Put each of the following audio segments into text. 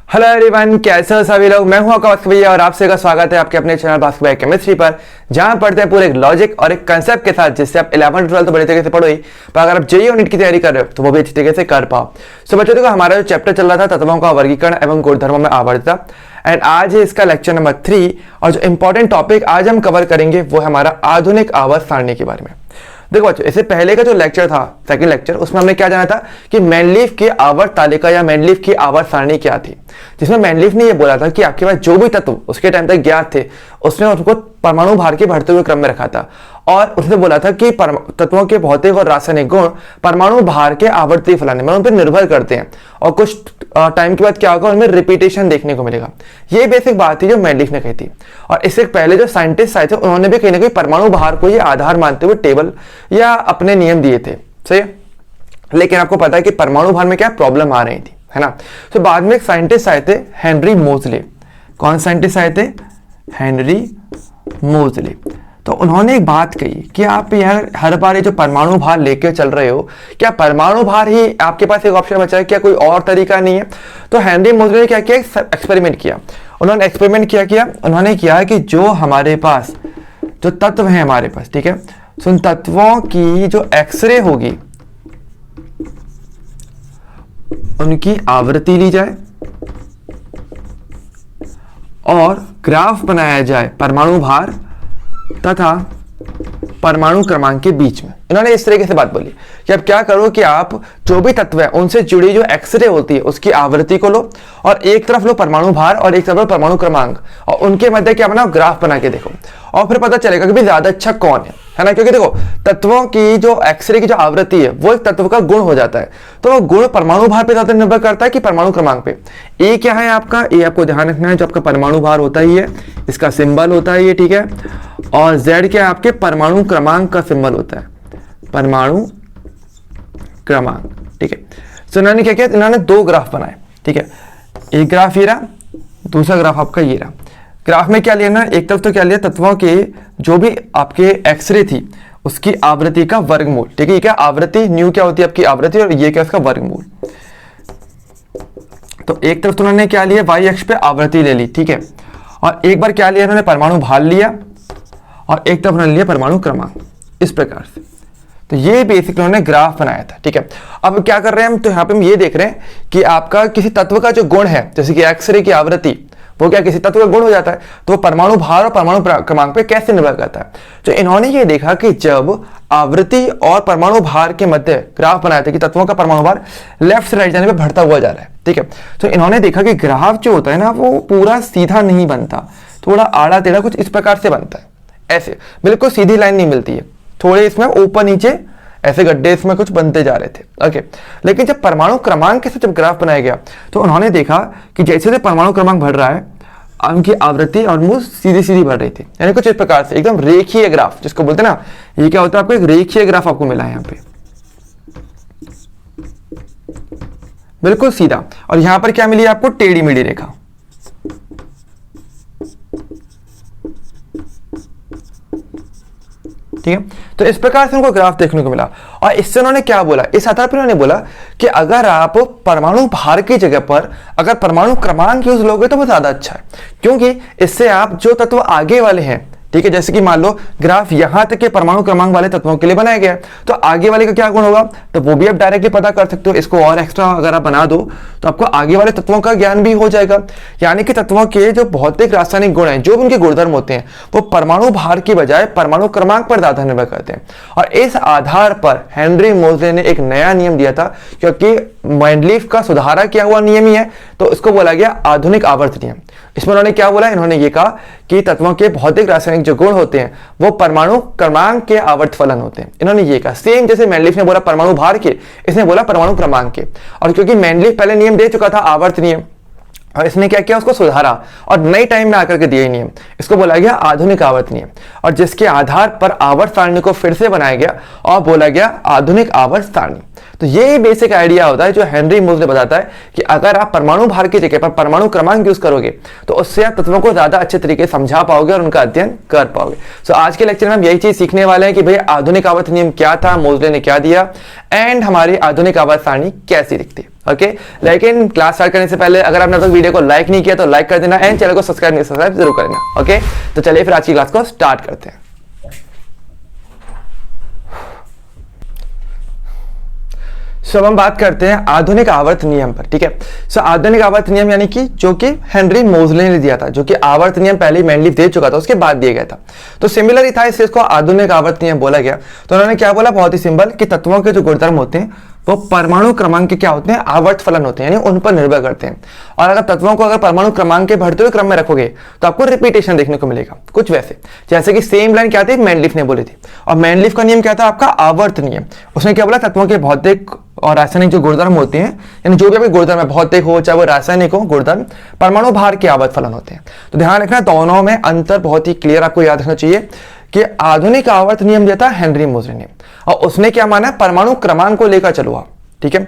Hello everyone, कैसे हो सभी लोग। मैं हूं आपका भास्कर भैया और आप सभी का स्वागत है आपके अपने चैनल भास्कर भैया केमिस्ट्री पर, जहां पढ़ते हैं पूरे एक लॉजिक और एक कंसेप्ट के साथ, जिससे आप 11th 12th तो बड़े तरीके से पढ़ो ही, पर अगर आप जेईई और नीट की तैयारी कर रहे हो तो वो भी अच्छी तरीके से कर पाओ। सो बच्चों, देखो हमारा जो चैप्टर चल रहा था तत्वों का वर्गीकरण एवं गुणधर्मों में आवर्तता, एंड आज है इसका लेक्चर नंबर 3। और जो इंपॉर्टेंट टॉपिक आज हम कवर करेंगे वो है हमारा आधुनिक आवर्त सारणी के बारे में। देखो बच्चों, इससे पहले का जो लेक्चर था, सेकंड लेक्चर, उसमें हमने क्या जाना था कि मैनलीफ की आवर्त तालिका या मैनलीफ की आवर्त सारणी क्या थी, जिसमें मैनलीफ ने ये बोला था कि आपके पास जो भी तत्व उसके टाइम तक ज्ञात थे उसने उनको परमाणु भार के बढ़ते हुए क्रम में रखा था, और उसने बोला था कि तत्वों के भौतिक और रासायनिक गुण परमाणु भार के आवर्ती फलन में उन पर निर्भर करते हैं, और कुछ टाइम के बाद क्या होगा, उनमें रिपीटेशन देखने को मिलेगा। ये बेसिक बात थी जो मैनलीफ ने कही थी। और इससे पहले जो साइंटिस्ट आए थे उन्होंने भी कहीं ना कहीं परमाणु भार को ये आधार मानते हुए टेबल या अपने नियम दिए थे, सही है। लेकिन आपको पता है कि परमाणु भार में क्या प्रॉब्लम आ रही थी, है ना। तो बाद में एक साइंटिस्ट आए थे, हेनरी मोजले। कौन साइंटिस्ट आए थे? हेनरी मोजले। तो उन्होंने एक बात कही कि आप यार हर बार ये जो परमाणु भार लेके चल रहे हो, क्या परमाणु भार ही आपके पास एक ऑप्शन बचा है, क्या कोई और तरीका नहीं है? तो हेनरी मोजले ने क्या किया, एक्सपेरिमेंट किया। उन्होंने एक्सपेरिमेंट किया उन्होंने किया कि जो हमारे पास जो तत्व है हमारे पास, ठीक है, तो उन तत्वों की जो एक्सरे होगी उनकी आवृत्ति ली जाए और ग्राफ बनाया जाए परमाणु भार तथा परमाणु क्रमांक के बीच में। इन्होंने इस तरीके से बात बोली कि अब क्या करो कि आप जो भी तत्व है उनसे जुड़ी जो एक्सरे होती है उसकी आवृत्ति को लो, और एक तरफ लो परमाणु भार और एक तरफ लो परमाणु क्रमांक, और उनके मध्य क्या बनाओ, ग्राफ बना के देखो, और फिर पता चलेगा कि ज्यादा अच्छा कौन है ना। क्योंकि देखो तत्वों की जो एक्सरे की जो आवृत्ति है वो एक तत्व का गुण हो जाता है, तो वो गुण परमाणु भार पे ज्यादा निर्भर करता है कि परमाणु क्रमांक पे। ए क्या है आपका? ए आपको ध्यान रखना है, जो आपका परमाणु भार होता ही है, इसका सिंबल होता है ये, ठीक है। और जेड क्या है आपके? परमाणु क्रमांक का सिंबल होता है, परमाणु क्रमांक, ठीक है। तो इन्होंने क्या किया, इन्होंने दो ग्राफ बनाए, ठीक है। एक ग्राफ ये रहा, दूसरा ग्राफ आपका ये रहा। ग्राफ में क्या लिया ना, एक तरफ तो क्या लिया, तत्वों के जो भी आपके एक्सरे थी उसकी आवृत्ति का वर्गमूल, ठीक है। ये क्या आवृत्ति, न्यू क्या होती है आपकी आवृत्ति, और ये क्या उसका वर्गमूल। तो एक तरफ तो उन्होंने क्या लिया, वाई अक्ष पे आवृत्ति ले ली, ठीक है। और एक बार क्या लिया उन्होंने, परमाणु भार लिया, और एक तरफ उन्होंने लिया परमाणु क्रमांक, इस प्रकार से। तो ये बेसिक उन्होंने ग्राफ बनाया था, ठीक है। अब क्या कर रहे हैं हम, तो यहाँ पे हम ये देख रहे हैं कि आपका किसी तत्व का जो गुण है, जैसे कि एक्सरे की आवृत्ति, वो क्या किसी तत्व का गुण हो जाता है, तो परमाणु भार और परमाणु क्रमांक पे कैसे निर्भर करता है। तो इन्होंने ये देखा कि जब आवृत्ति और परमाणु भार के मध्य ग्राफ बनाया था कि तत्वों का परमाणु भार लेफ्ट से राइट जाने पे बढ़ता हुआ जा रहा है, ठीक है। तो इन्होंने देखा कि ग्राफ जो होता है ना वो पूरा सीधा नहीं बनता, थोड़ा आड़ा टेढ़ा कुछ इस प्रकार से बनता है, ऐसे बिल्कुल सीधी लाइन नहीं मिलती है, थोड़े इसमें ऊपर नीचे ऐसे गड्ढे इसमें कुछ बनते जा रहे थे, ओके। लेकिन जब परमाणु क्रमांक के साथ जब ग्राफ बनाया गया तो उन्होंने देखा कि जैसे जैसे परमाणु क्रमांक बढ़ रहा है उनकी आवृत्ति ऑलमोस्ट सीधी सीधी बढ़ रही थी, यानी कुछ इस प्रकार से एकदम रेखीय ग्राफ जिसको बोलते हैं ना, ये क्या होता है आपको, एक रेखीय ग्राफ आपको मिला है यहाँ पे, बिल्कुल सीधा। और यहां पर क्या मिली आपको, टेढ़ी मेढ़ी रेखा, ठीक है। तो इस प्रकार से उनको ग्राफ देखने को मिला, और इससे उन्होंने क्या बोला, इस आधार पर उन्होंने बोला कि अगर आप परमाणु भार की जगह पर अगर परमाणु क्रमांक यूज लोगे तो वो ज्यादा अच्छा है, क्योंकि इससे आप जो तत्व आगे वाले हैं, ठीक है, जैसे कि मान लो ग्राफ यहां तक के परमाणु क्रमांक वाले तत्वों के लिए बनाया गया है, तो आगे वाले का क्या गुण होगा, तो वो भी आप डायरेक्टली पता कर सकते हो। इसको और एक्स्ट्रा अगर आप बना दो तो आपको आगे वाले तत्वों का ज्ञान भी हो जाएगा, यानी कि तत्वों के जो भौतिक रासायनिक गुण हैं, जो भी उनके गुणधर्म होते हैं, वो परमाणु भार की बजाय परमाणु क्रमांक पर ज्यादा निर्भर करते हैं। और इस आधार पर हेनरी मोजले ने एक नया नियम दिया था, क्योंकि मैनलीफ का सुधारा किया हुआ नियम ही है, तो इसको बोला गया आधुनिक आवर्त नियम। इसमें उन्होंने क्या बोला, इन्होंने ये कहा कि तत्वों के भौतिक रासायनिक जो गुण होते हैं वो परमाणु क्रमांक के आवर्त फलन होते हैं। इन्होंने ये कहा, सेम जैसे मैनलीफ ने बोला परमाणु भार के, इसने बोला परमाणु क्रमांक के। और क्योंकि मैनलीफ पहले नियम दे चुका था आवर्त नियम, और इसने क्या किया, उसको सुधारा और नई टाइम में आकर के दिया नियम, इसको बोला गया आधुनिक आवर्त नियम। और जिसके आधार पर आवर्त सारणी को फिर से बनाया गया और बोला गया आधुनिक आवर्त सारणी। तो यही बेसिक आइडिया होता है जो हेनरी मोजले बताता है कि अगर आप परमाणु भार की जगह पर परमाणु क्रमांक यूज करोगे तो उससे आप तत्वों को ज्यादा अच्छे तरीके से समझा पाओगे और उनका अध्ययन कर पाओगे। सो आज के लेक्चर में हम यही चीज सीखने वाले हैं कि भाई आधुनिक आवर्त नियम क्या था, मोजले ने क्या दिया, एंड हमारी आधुनिक आवर्त सारणी कैसी दिखती है। ओके, लेकिन क्लास स्टार्ट करने से पहले अगर आपने अब तक वीडियो को लाइक नहीं किया तो लाइक कर देना एंड चैनल को सब्सक्राइब जरूर करना। ओके, तो चलिए फिर आज की क्लास को स्टार्ट करते हैं। सो अब हम बात करते हैं आधुनिक आवर्त नियम पर। ठीक है, सो आधुनिक आवर्त नियम यानी कि जो कि हेनरी मोजले ने दिया था, जो कि आवर्त नियम पहले मेंडलीफ दे चुका था, उसके बाद दिया गया था, तो सिमिलर ही था, इसलिए इसको आधुनिक आवर्त नियम बोला गया। तो उन्होंने क्या बोला, बहुत ही सिंपल, कि तत्वों के जो गुणधर्म होते हैं वो परमाणु क्रमांक के क्या होते हैं, आवर्त फलन होते हैं, यानी उन पर निर्भर करते हैं। और अगर तत्वों को अगर परमाणु क्रमांक के बढ़ते हुए क्रम में रखोगे तो आपको रिपीटेशन देखने को मिलेगा, कुछ वैसे जैसे कि सेम लाइन क्या थी, मेंडलीफ ने बोली थी। और मेंडलीफ का नियम क्या था, आपका आवर्त नियम। उसने क्या बोला, तत्वों के भौतिक और रासायनिक जो गुणधर्म होते हैं, यानी जो भी आपके गुणधर्म है, भौतिक हो चाहे वो रासायनिक हो, गुणधर्म परमाणु भार के आवर्त फलन होते हैं। तो ध्यान रखना, दोनों में अंतर बहुत ही क्लियर आपको याद रखना चाहिए कि आधुनिक आवर्त नियम दिया था हेनरी मोजले ने, और उसने क्या माना, परमाणु क्रमांक को लेकर चलो आप। ठीक है,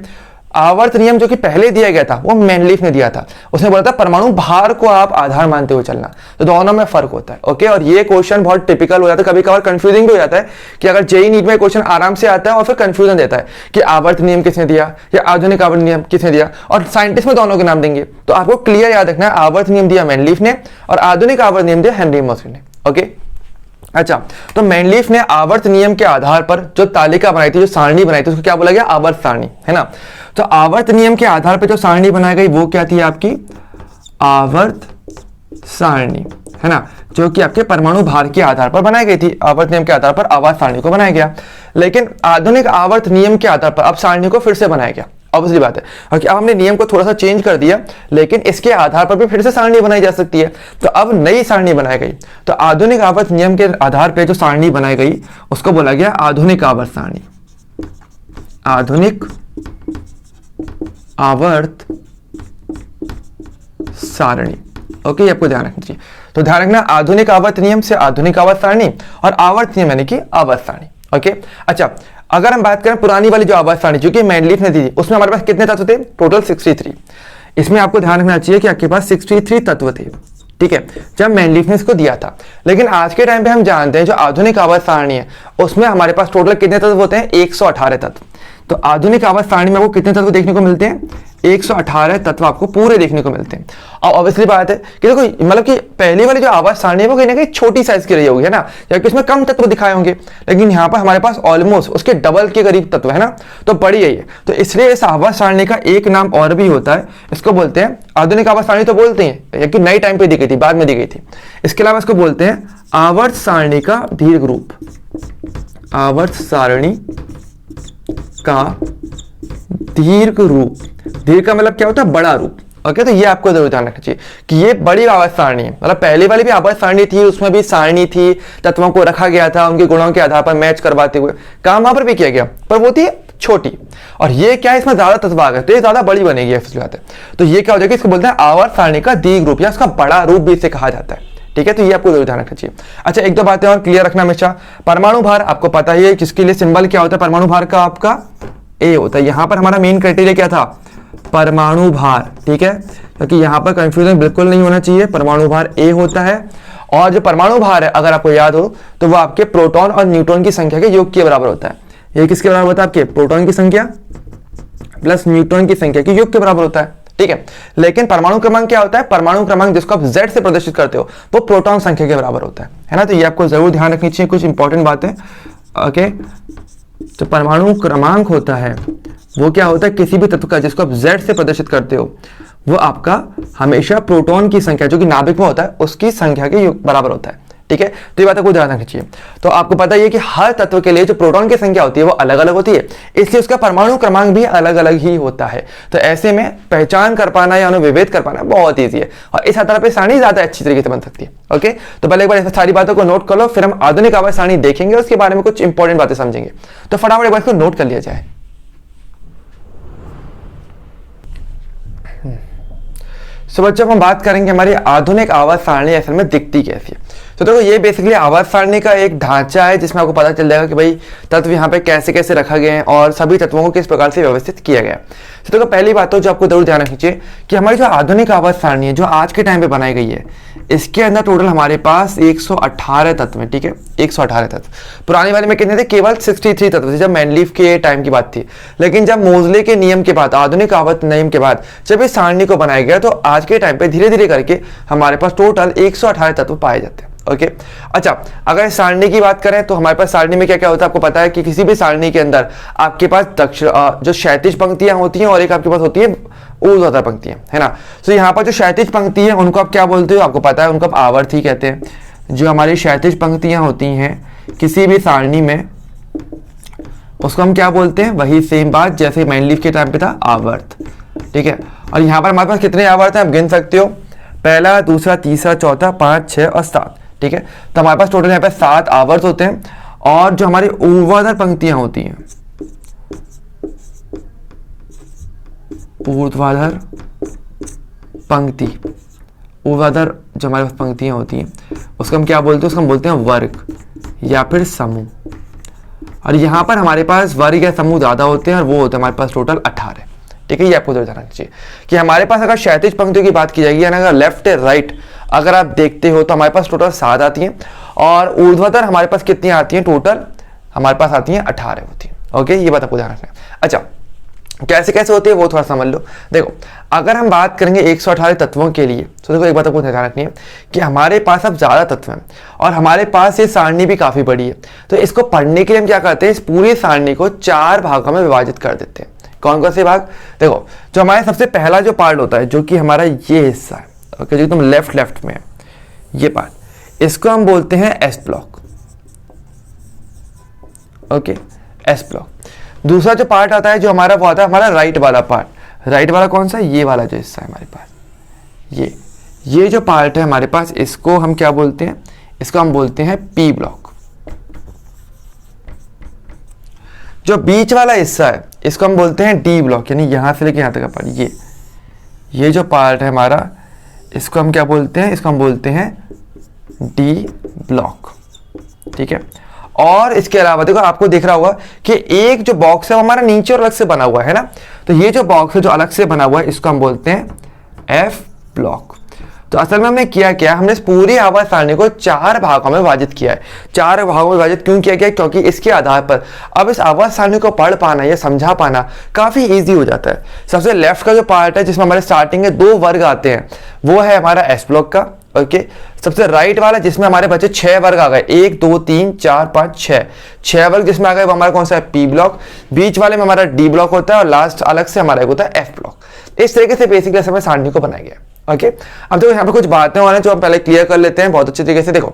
आवर्त नियम जो कि पहले दिया गया था वो मेंडलीफ ने दिया था, उसने बोला था परमाणु भार को आप आधार मानते हुए चलना। तो दोनों में फर्क होता है। ओके, और ये क्वेश्चन बहुत टिपिकल हो जाता है, कभी कभार कंफ्यूजिंग भी हो जाता है कि अगर जेईई नीट में क्वेश्चन आराम से आता है और फिर कंफ्यूजन देता है कि आवर्त नियम किसने दिया या आधुनिक आवर्त नियम किसने दिया, और साइंटिस्ट में दोनों के नाम देंगे। तो आपको क्लियर याद रखना है, आवर्त नियम दिया मेंडलीफ ने और आधुनिक आवर्त नियम दिया हेनरी मोजले ने। ओके, अच्छा, तो मेंडलीफ ने आवर्त नियम के आधार पर जो तालिका बनाई थी, जो सारणी बनाई थी, उसको क्या बोला गया, आवर्त सारणी, है ना। तो आवर्त नियम के आधार पर जो सारणी बनाई गई वो क्या थी, आपकी आवर्त सारणी, है ना, जो कि आपके परमाणु भार के आधार पर बनाई गई थी। आवर्त नियम के आधार पर आवर्त सारणी को बनाया गया। लेकिन आधुनिक आवर्त नियम के आधार पर अब सारणी को फिर से बनाया गया, ऑब्वियसली बात है, क्योंकि अब हमने नियम को थोड़ा सा चेंज कर दिया, लेकिन इसके आधार पर भी फिर से सारणी बनाई जा सकती है। तो अब नई सारणी बनाई गई। तो आधुनिक आवर्त नियम के आधार पर जो सारणी बनाई गई उसको बोला गया आधुनिक आवर्त सारणी, आधुनिक आवर्त सारणी। ओके, आपको ध्यान रखना चाहिए। तो ध्यान रखना, आधुनिक आवर्त नियम से आधुनिक आवर्त सारणी और आवर्त नियम यानी कि आवर्त सारणी। ओके, अच्छा, अगर हम बात करें पुरानी वाली जो आवर्त सारणी जो कि मेंडलीफ ने दी, उसमें हमारे पास कितने तत्व थे, टोटल 63। इसमें आपको ध्यान रखना चाहिए कि आपके पास 63 तत्व थे। ठीक है, जब मेंडलीफ ने इसको दिया था। लेकिन आज के टाइम पे हम जानते हैं जो आधुनिक आवर्त सारणी है उसमें हमारे पास टोटल कितने तत्व होते हैं, 118 तत्व। तो आधुनिक आवर्त सारणी में आपको कितने तत्व देखने को मिलते हैं, 118 तत्व आपको पूरे देखने को मिलते हैं। और ऑब्वियसली बात है कि देखो, मतलब कि पहली वाली जो आवर्त सारणी है वो कहीं ना कहीं छोटी साइज की रही होगी, है ना, जबकि इसमें कम तत्व दिखाए होंगे, लेकिन यहाँ पर हमारे पास ऑलमोस्ट उसके डबल के करीब तत्व है ना, तो बड़ी है ये। तो इसलिए इस आवर्त सारणी का एक नाम और भी होता है, इसको बोलते हैं आधुनिक आवर्त सारणी, तो बोलते हैं कि नई टाइम पे दी गई थी, बाद में दी गई थी। इसके अलावा इसको बोलते हैं आवर्त सारणी का दीर्घ रूप, आवर्त सारणी का दीर्घ रूप। दीर्घ का मतलब क्या होता है, बड़ा रूप। ओके, तो ये आपको जरूर ध्यान रखना चाहिए कि ये बड़ी आवर्त सारणी है। मतलब पहले वाली भी आवर्त सारणी थी, उसमें भी सारणी थी, तत्वों को रखा गया था, उनके गुणों के आधार पर मैच करवाते हुए काम वहां पर भी किया गया, पर वो थी छोटी। और ये क्या है, इसमें ज्यादा तत्व आ गए तो ये ज्यादा बड़ी बनेगी, ऐसी बात है। तो ये क्या हो जाएगा, इसको बोलते हैं आवर्त सारणी का दीर्घ रूप या उसका बड़ा रूप भी इसे कहा जाता है। ठीक है, तो ये आपको जरूर ध्यान रखना चाहिए। अच्छा, एक दो बातें और क्लियर रखना हमेशा। परमाणु भार आपको पता ही है, जिसके लिए सिंबल क्या होता है परमाणु भार का, आपका ए होता है। यहां पर हमारा मेन क्राइटेरिया क्या था, परमाणु भार। ठीक है, क्योंकि यहां पर कंफ्यूजन बिल्कुल नहीं होना चाहिए, परमाणु भार ए होता है। और जो परमाणु भार है, अगर आपको याद हो तो वो आपके प्रोटॉन और न्यूट्रॉन की संख्या के योग के बराबर होता है। ये किसके बराबर होता है, आपके प्रोटॉन की संख्या प्लस न्यूट्रॉन की संख्या के योग के बराबर होता है। ठीक है, लेकिन परमाणु क्रमांक क्या होता है, परमाणु क्रमांक जिसको आप Z से प्रदर्शित करते हो वो प्रोटॉन संख्या के बराबर होता है ना। तो ये आपको जरूर ध्यान रखनी चाहिए, कुछ इंपॉर्टेंट बातें। ओके, तो परमाणु क्रमांक होता है वो क्या होता है, किसी भी तत्व का जिसको आप Z से प्रदर्शित करते हो वो आपका हमेशा प्रोटॉन की संख्या जो कि नाभिक में होता है उसकी संख्या के बराबर होता है। ठीक है, तो ये बात को ध्यान रखनी चाहिए। तो आपको पता है कि हर तत्व के लिए जो प्रोटॉन की संख्या होती है वो अलग अलग होती है, इसलिए उसका परमाणु क्रमांक भी अलग अलग ही होता है। तो ऐसे में पहचान कर पाना या उन्हें विभेद कर पाना बहुत ईजी है, और इस आधार पर सारणी ज्यादा अच्छी तरीके से बन सकती है। ओके, तो पहले एक बार ऐसी सारी बातों को नोट कर लो, फिर हम आधुनिक आवर्त सारणी देखेंगे, उसके बारे में कुछ इंपॉर्टेंट बातें समझेंगे। तो फटाफट एक बार इसको नोट कर लिया जाए। सो बच्चों, हम बात करेंगे हमारी आधुनिक आवर्त सारणी असल में दिखती कैसी है। तो देखो ये बेसिकली आवर्त सारणी का एक ढांचा है जिसमें आपको पता चल जाएगा कि भाई तत्व यहाँ पे कैसे कैसे रखा गया है और सभी तत्वों को किस प्रकार से व्यवस्थित किया गया है। तो देखो पहली बात तो जो आपको जरूर ध्यान रखनी चाहिए कि हमारी जो आधुनिक आवर्त सारणी है जो आज के टाइम पे बनाई गई है, इसके अंदर टोटल हमारे पास 118 तत्व है। ठीक है, 118 तत्व। पुरानी वाले में कितने थे? केवल 63 तत्व थे जब मेंडलीफ के टाइम की बात थी। लेकिन जब मोजले के नियम के बाद, आधुनिक आवर्त नियम के बाद जब इस सारणी को बनाया गया तो आज के टाइम पे धीरे धीरे करके हमारे पास टोटल 118 तत्व पाए जाते हैं। ओके अच्छा, अगर सारणी की बात करें तो हमारे पास सारणी में क्या क्या होता है आपको पता है कि किसी भी सारणी के अंदर आपके पास जो क्षैतिज पंक्तियां होती हैं और एक आपके पास होती है ऊर्ध्वाधर पंक्तियां, है ना। तो यहाँ पर जो क्षैतिज पंक्ति है उनको आप क्या बोलते हो? आपको पता है, उनको आप आवर्त ही कहते हैं। जो हमारी क्षैतिज पंक्तियां होती हैं किसी भी सारणी में उसको हम क्या बोलते हैं? वही सेम बात जैसे मेंडलीफ के टाइम पे था, आवर्त। ठीक है, और यहाँ पर हमारे पास कितने आवर्त हैं आप गिन सकते हो, पहला, दूसरा, तीसरा, चौथा, 5, 6 और 7। ठीक है, तो हमारे पास टोटल यहाँ पे 7 आवर्त होते हैं। और जो हमारी ऊर्ध्वाधर पंक्तियां होती हैं, ऊर्ध्वाधर पंक्ति, ऊर्ध्वाधर जो हमारे पास पंक्तियां होती हैं उसको हम क्या बोलते हैं? उसको हम बोलते हैं वर्ग या फिर समूह। और यहाँ पर हमारे पास वर्ग या समूह ज्यादा होते हैं और वो होते हैं हमारे पास टोटल 18। ठीक है, ये आपको ध्यान रखना चाहिए कि हमारे पास अगर क्षैतिज पंक्तियों की बात की जाएगी यानी अगर लेफ्ट राइट अगर आप देखते हो तो हमारे पास टोटल 7 आती हैं और ऊर्ध्वाधर हमारे पास कितनी आती हैं? टोटल हमारे पास आती हैं 18 होती हैं। ओके, ये बात आपको ध्यान रखना है। अच्छा, कैसे कैसे होती है वो थोड़ा समझ लो। देखो अगर हम बात करेंगे 118 तत्वों के लिए तो देखो एक बात आपको ध्यान रखनी है कि हमारे पास अब ज्यादा तत्व हैं और हमारे पास ये सारणी भी काफी बड़ी है। तो इसको पढ़ने के लिए हम क्या करते हैं? इस पूरी सारणी को 4 भागों में विभाजित कर देते हैं। कौन कौन से भाग? देखो जो हमारे सबसे पहला जो पार्ट होता है जो कि हमारा ये हिस्सा है, ओके, जो एकदम लेफ्ट में है ये पार्ट, इसको हम बोलते हैं S block. Okay, S block. दूसरा जो पार्ट आता है जो हमारा वो आता है हमारा राइट वाला पार्ट। राइट वाला कौन सा? ये वाला जो हिस्सा है हमारे पास, ये जो पार्ट है हमारे पास, इसको हम क्या बोलते हैं? इसको हम बोलते हैं पी ब्लॉक। जो बीच वाला हिस्सा है इसको हम बोलते हैं डी ब्लॉक, यानी यहां से लेके यहां तक का पार्ट, ये जो पार्ट है हमारा इसको हम क्या बोलते हैं? इसको हम बोलते हैं डी ब्लॉक। ठीक है, और इसके अलावा देखो आपको दिख रहा होगा कि एक जो बॉक्स है वो हमारा नीचे और अलग से बना हुआ है ना। तो ये जो बॉक्स है जो अलग से बना हुआ है इसको हम बोलते हैं एफ ब्लॉक। तो असल में हमने किया क्या? हमने इस पूरी आवर्त सारणी को 4 भागों में विभाजित किया है। 4 भागों में विभाजित क्यों किया गया? क्योंकि इसके आधार पर अब इस आवर्त सारणी को पढ़ पाना या समझा पाना काफी इजी हो जाता है। सबसे लेफ्ट का जो पार्ट है जिसमें हमारे स्टार्टिंग में 2 वर्ग आते हैं वो है हमारा एस ब्लॉक का। ओके, सबसे राइट वाला जिसमें हमारे बचे 6 वर्ग आ गए, 1 2 3 4 5 6 वर्ग जिसमें आ गए वो हमारा कौन सा है? P block. बीच वाले में हमारा डी ब्लॉक होता है और लास्ट अलग से हमारा एक होता है एफ ब्लॉक। इस तरीके से बेसिकली हमें सारणी को बनाया गया। ओके, अब देखो यहाँ पर कुछ बातें और हैं जो हम पहले क्लियर कर लेते हैं बहुत अच्छे तरीके से। देखो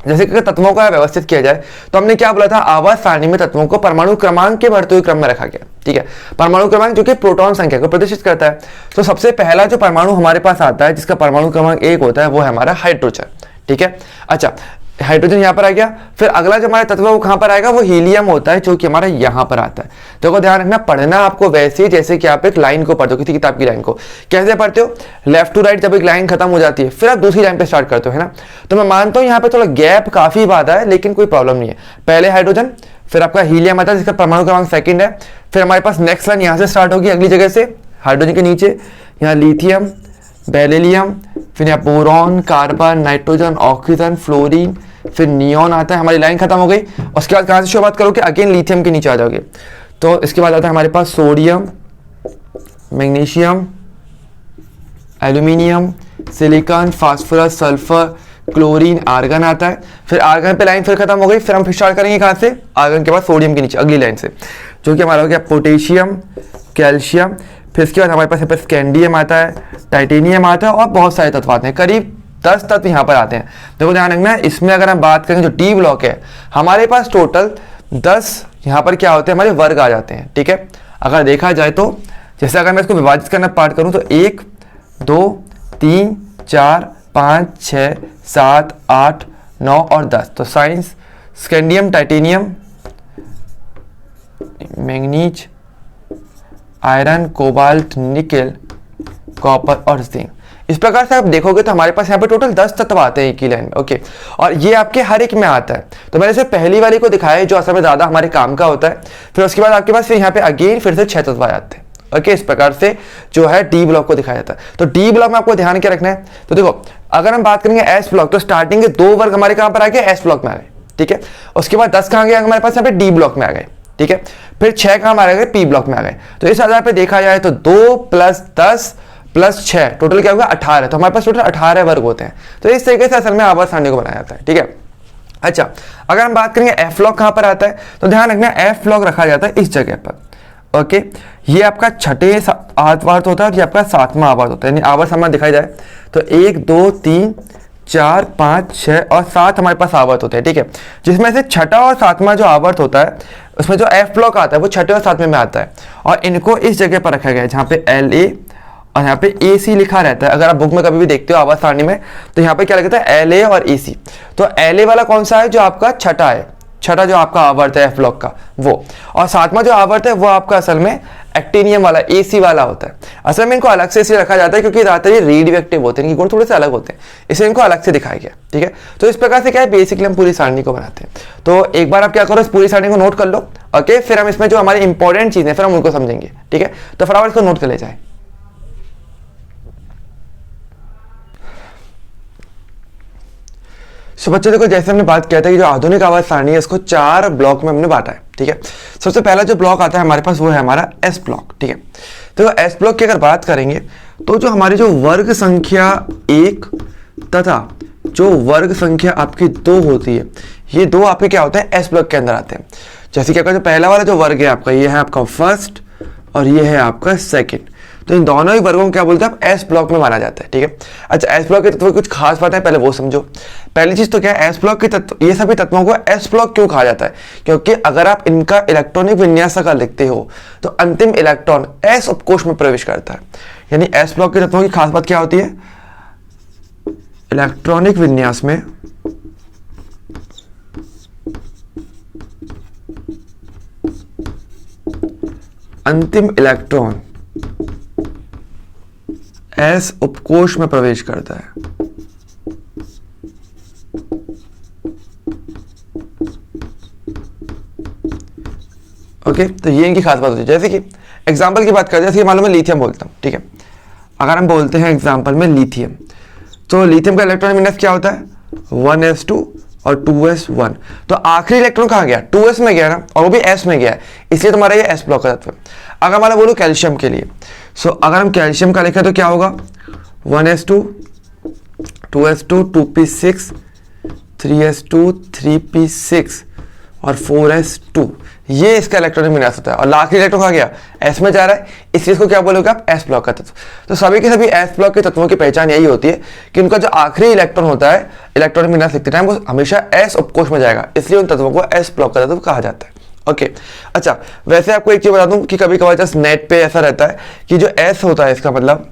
जैसे कि तत्वों को व्यवस्थित किया जाए तो हमने क्या बोला था? आवर्त सारणी में तत्वों को परमाणु क्रमांक के बढ़ते हुए क्रम में रखा गया। ठीक है, परमाणु क्रमांक जो कि प्रोटॉन संख्या को प्रदर्शित करता है। तो सबसे पहला जो परमाणु हमारे पास आता है जिसका परमाणु क्रमांक 1 होता है वो है हमारा हाइड्रोजन। ठीक है, अच्छा हाइड्रोजन यहाँ पर आ गया। फिर अगला जो हमारा तत्व है वो कहाँ पर आएगा? वो हीलियम होता है जो कि हमारा यहाँ पर आता है। देखो ध्यान रखना, पढ़ना आपको वैसे ही जैसे कि आप एक लाइन को पढ़ते हो, किसी किताब की लाइन को। कैसे पढ़ते हो? लेफ्ट टू राइट, जब एक लाइन खत्म हो जाती है फिर आप दूसरी लाइन पे स्टार्ट करते हो, है ना। तो मैं मानता हूँ यहाँ पे थोड़ा गैप काफी ज्यादा है लेकिन कोई प्रॉब्लम नहीं है। पहले हाइड्रोजन, फिर आपका हीलियम आता है जिसका परमाणु क्रमांक 2 है। फिर हमारे पास नेक्स्ट लाइन यहाँ से स्टार्ट होगी अगली जगह से, हाइड्रोजन के नीचे यहाँ लिथियम, बेरिलियम, फिर यहाँ boron, carbon, nitrogen, oxygen, fluorine, फिर नियॉन आता है। हमारी लाइन खत्म हो गई। उसके बाद कहां से शुरुआत करोगे? अगेन लिथियम के नीचे आ जाओगे। तो इसके बाद आता है हमारे पास sodium, magnesium, aluminium, silicon, phosphorus, sulphur, chlorine, argon आता है। फिर आर्गन पे लाइन फिर खत्म हो गई। फिर हम फिर स्टार्ट करेंगे कहां से? आर्गन के बाद सोडियम के नीचे अगली लाइन से, जो कि हमारा हो गया पोटेशियम, कैल्शियम। फिर इसके बाद हमारे पास स्कैंडियम आता है, टाइटेनियम आता है और बहुत सारे तत्व आते हैं। करीब 10 तत्व यहाँ पर आते हैं। देखो ध्यान रखना, इसमें अगर हम बात करें जो डी ब्लॉक है हमारे पास टोटल 10 यहाँ पर क्या होते हैं? हमारे वर्ग आ जाते हैं। ठीक है, अगर देखा जाए तो जैसे अगर मैं इसको विभाजित करना पार्ट करूं तो 1 2 3 4 5 6 7 8 9 और 10। तो science scandium, titanium, manganese, iron, cobalt, nickel, copper और जिंक। इस प्रकार से आप देखोगे तो हमारे पास यहाँ पे टोटल 10 तत्व आते हैं एक ही लाइन में। ओके, और ये आपके हर एक में आता है। तो मैंने सिर्फ पहली वाली को दिखाया है जो असल में ज़्यादा हमारे काम का होता है। फिर उसके बाद आपके पास फिर यहाँ पे अगेन फिर से 6 तत्व आ जाते हैं। ओके, इस प्रकार से जो है डी ब्लॉक को दिखाया जाता है। तो डी ब्लॉक में आपको ध्यान क्या रखना है, तो देखो अगर हम बात करेंगे एस ब्लॉक, तो स्टार्टिंग के 2 वर्ग हमारे कहाँ पर आ गए, एस ब्लॉक में आ गए। ठीक है, उसके बाद 10 कहाँ गए हमारे पास, यहाँ पे डी ब्लॉक में आ गए। ठीक है, फिर 6 कहाँ आ गए, पी ब्लॉक में आ गए। तो इस आधार पर देखा जाए तो 2 + 10 + 6 टोटल क्या होगा, 18। तो हमारे पास टोटल 18 वर्ग होते हैं। तो इस तरीके से असल में आवर्त सारणी को बनाया जाता है। ठीक है, अच्छा अगर हम बात करेंगे एफ ब्लॉक कहाँ पर आता है, तो ध्यान रखना एफ ब्लॉक रखा जाता है इस जगह पर। ओके, ये आपका छठे आवर्त होता है और ये आपका 7वां आवर्त होता है। यानी आवर्त हमारा दिखाई जाए तो 1 2 3 4 5 6 और 7 हमारे पास आवर्त होते हैं। ठीक है, जिसमें से छठा और 7वां जो आवर्त होता है उसमें जो एफ ब्लॉक आता है वो छठे और 7वें में आता है। और इनको इस जगह पर रखा गया है जहाँ पे LA और यहाँ पे AC लिखा रहता है। अगर आप बुक में कभी भी देखते हो आवर्त सारणी में तो यहाँ पे क्या लिखा है, LA और AC। तो LA वाला कौन सा है, जो आपका छठा है, छठा जो आपका आवर्त है एफ ब्लॉक का वो। और 7वां जो आवर्त है वो आपका असल में एक्टिनियम वाला AC वाला होता है। असल में इनको अलग से इसलिए रखा जाता है क्योंकि ज़्यादातर ये रेडियोएक्टिव होते हैं, इनके गुण थोड़े से अलग होते हैं, इसलिए इनको अलग से दिखाया गया। ठीक है, तो इस प्रकार से क्या है, बेसिकली हम पूरी सारणी को बनाते हैं। तो एक बार आप क्या करो, इस पूरी सारणी को नोट कर लो। ओके, फिर हम इसमें जो हमारी इंपॉर्टेंट चीज़ें फिर हम उनको समझेंगे। ठीक है, तो फटाफट इसको नोट कर ले जाए। सो बच्चों देखो, जैसे हमने बात किया था कि जो आधुनिक आवर्त सारणी है इसको 4 ब्लॉक में हमने बांटा है। ठीक है, सबसे पहला जो ब्लॉक आता है हमारे पास वो है हमारा एस ब्लॉक। ठीक है, तो एस ब्लॉक की अगर बात करेंगे तो जो हमारी जो वर्ग संख्या 1 तथा जो वर्ग संख्या आपकी 2 होती है, ये 2 आपके क्या होते हैं, एस ब्लॉक के अंदर आते हैं। जैसे क्या जो पहला वाला जो वर्ग है आपका, ये है आपका फर्स्ट और ये है आपका सेकेंड। तो इन दोनों ही वर्गों को क्या बोलते हैं, आप एस ब्लॉक में माना जाता है। ठीक है, अच्छा एस ब्लॉक के तत्वों की कुछ खास बात है, पहले वो समझो। पहली चीज तो क्या है, एस ब्लॉक के तत्व, ये सभी तत्वों को एस ब्लॉक क्यों कहा जाता है, क्योंकि अगर आप इनका इलेक्ट्रॉनिक विन्यास अगर लिखते हो तो अंतिम इलेक्ट्रॉन एस उपकोष में प्रवेश करता है। यानी एस ब्लॉक के तत्वों की खास बात क्या होती है, इलेक्ट्रॉनिक विन्यास में अंतिम इलेक्ट्रॉन एस उपकोष में प्रवेश करता है। ओके, तो ये इनकी खास बात होती है। जैसे कि एग्जांपल की बात करें, जैसे कि मालूम है लिथियम बोलता हूं। ठीक है, अगर हम बोलते हैं एग्जांपल में लिथियम, तो लिथियम का इलेक्ट्रॉनिक विन्यास क्या होता है, 1s2 और 2s1। तो आखिरी इलेक्ट्रॉन कहाँ गया, 2s में गया ना, और वो भी s में गया है, इसलिए तुम्हारा ये s ब्लॉक का तत्व है। अगर मैं बोलूँ कैल्शियम के लिए, सो अगर हम कैल्शियम का लिखें तो क्या होगा, 1s2 2s2 2p6 3s2 3p6 और 4s2, ये इसका इलेक्ट्रॉनिक विन्यास होता है। और आखिरी इलेक्ट्रॉन कहाँ गया, एस में जा रहा है, इसलिए इसको क्या बोलोगे आप, एस ब्लॉक का तत्व। तो सभी के सभी एस ब्लॉक के तत्वों की पहचान यही होती है कि उनका जो आखिरी इलेक्ट्रॉन होता है इलेक्ट्रॉनिक विन्यास लिखते टाइम वो हमेशा एस उपकोष में जाएगा, इसलिए उन तत्वों को एस ब्लॉक का तत्व कहा जाता है। ओके, अच्छा वैसे आपको एक चीज बता दूं कि कभी कभार जस्ट नेट पे ऐसा रहता है कि जो एस होता है इसका मतलब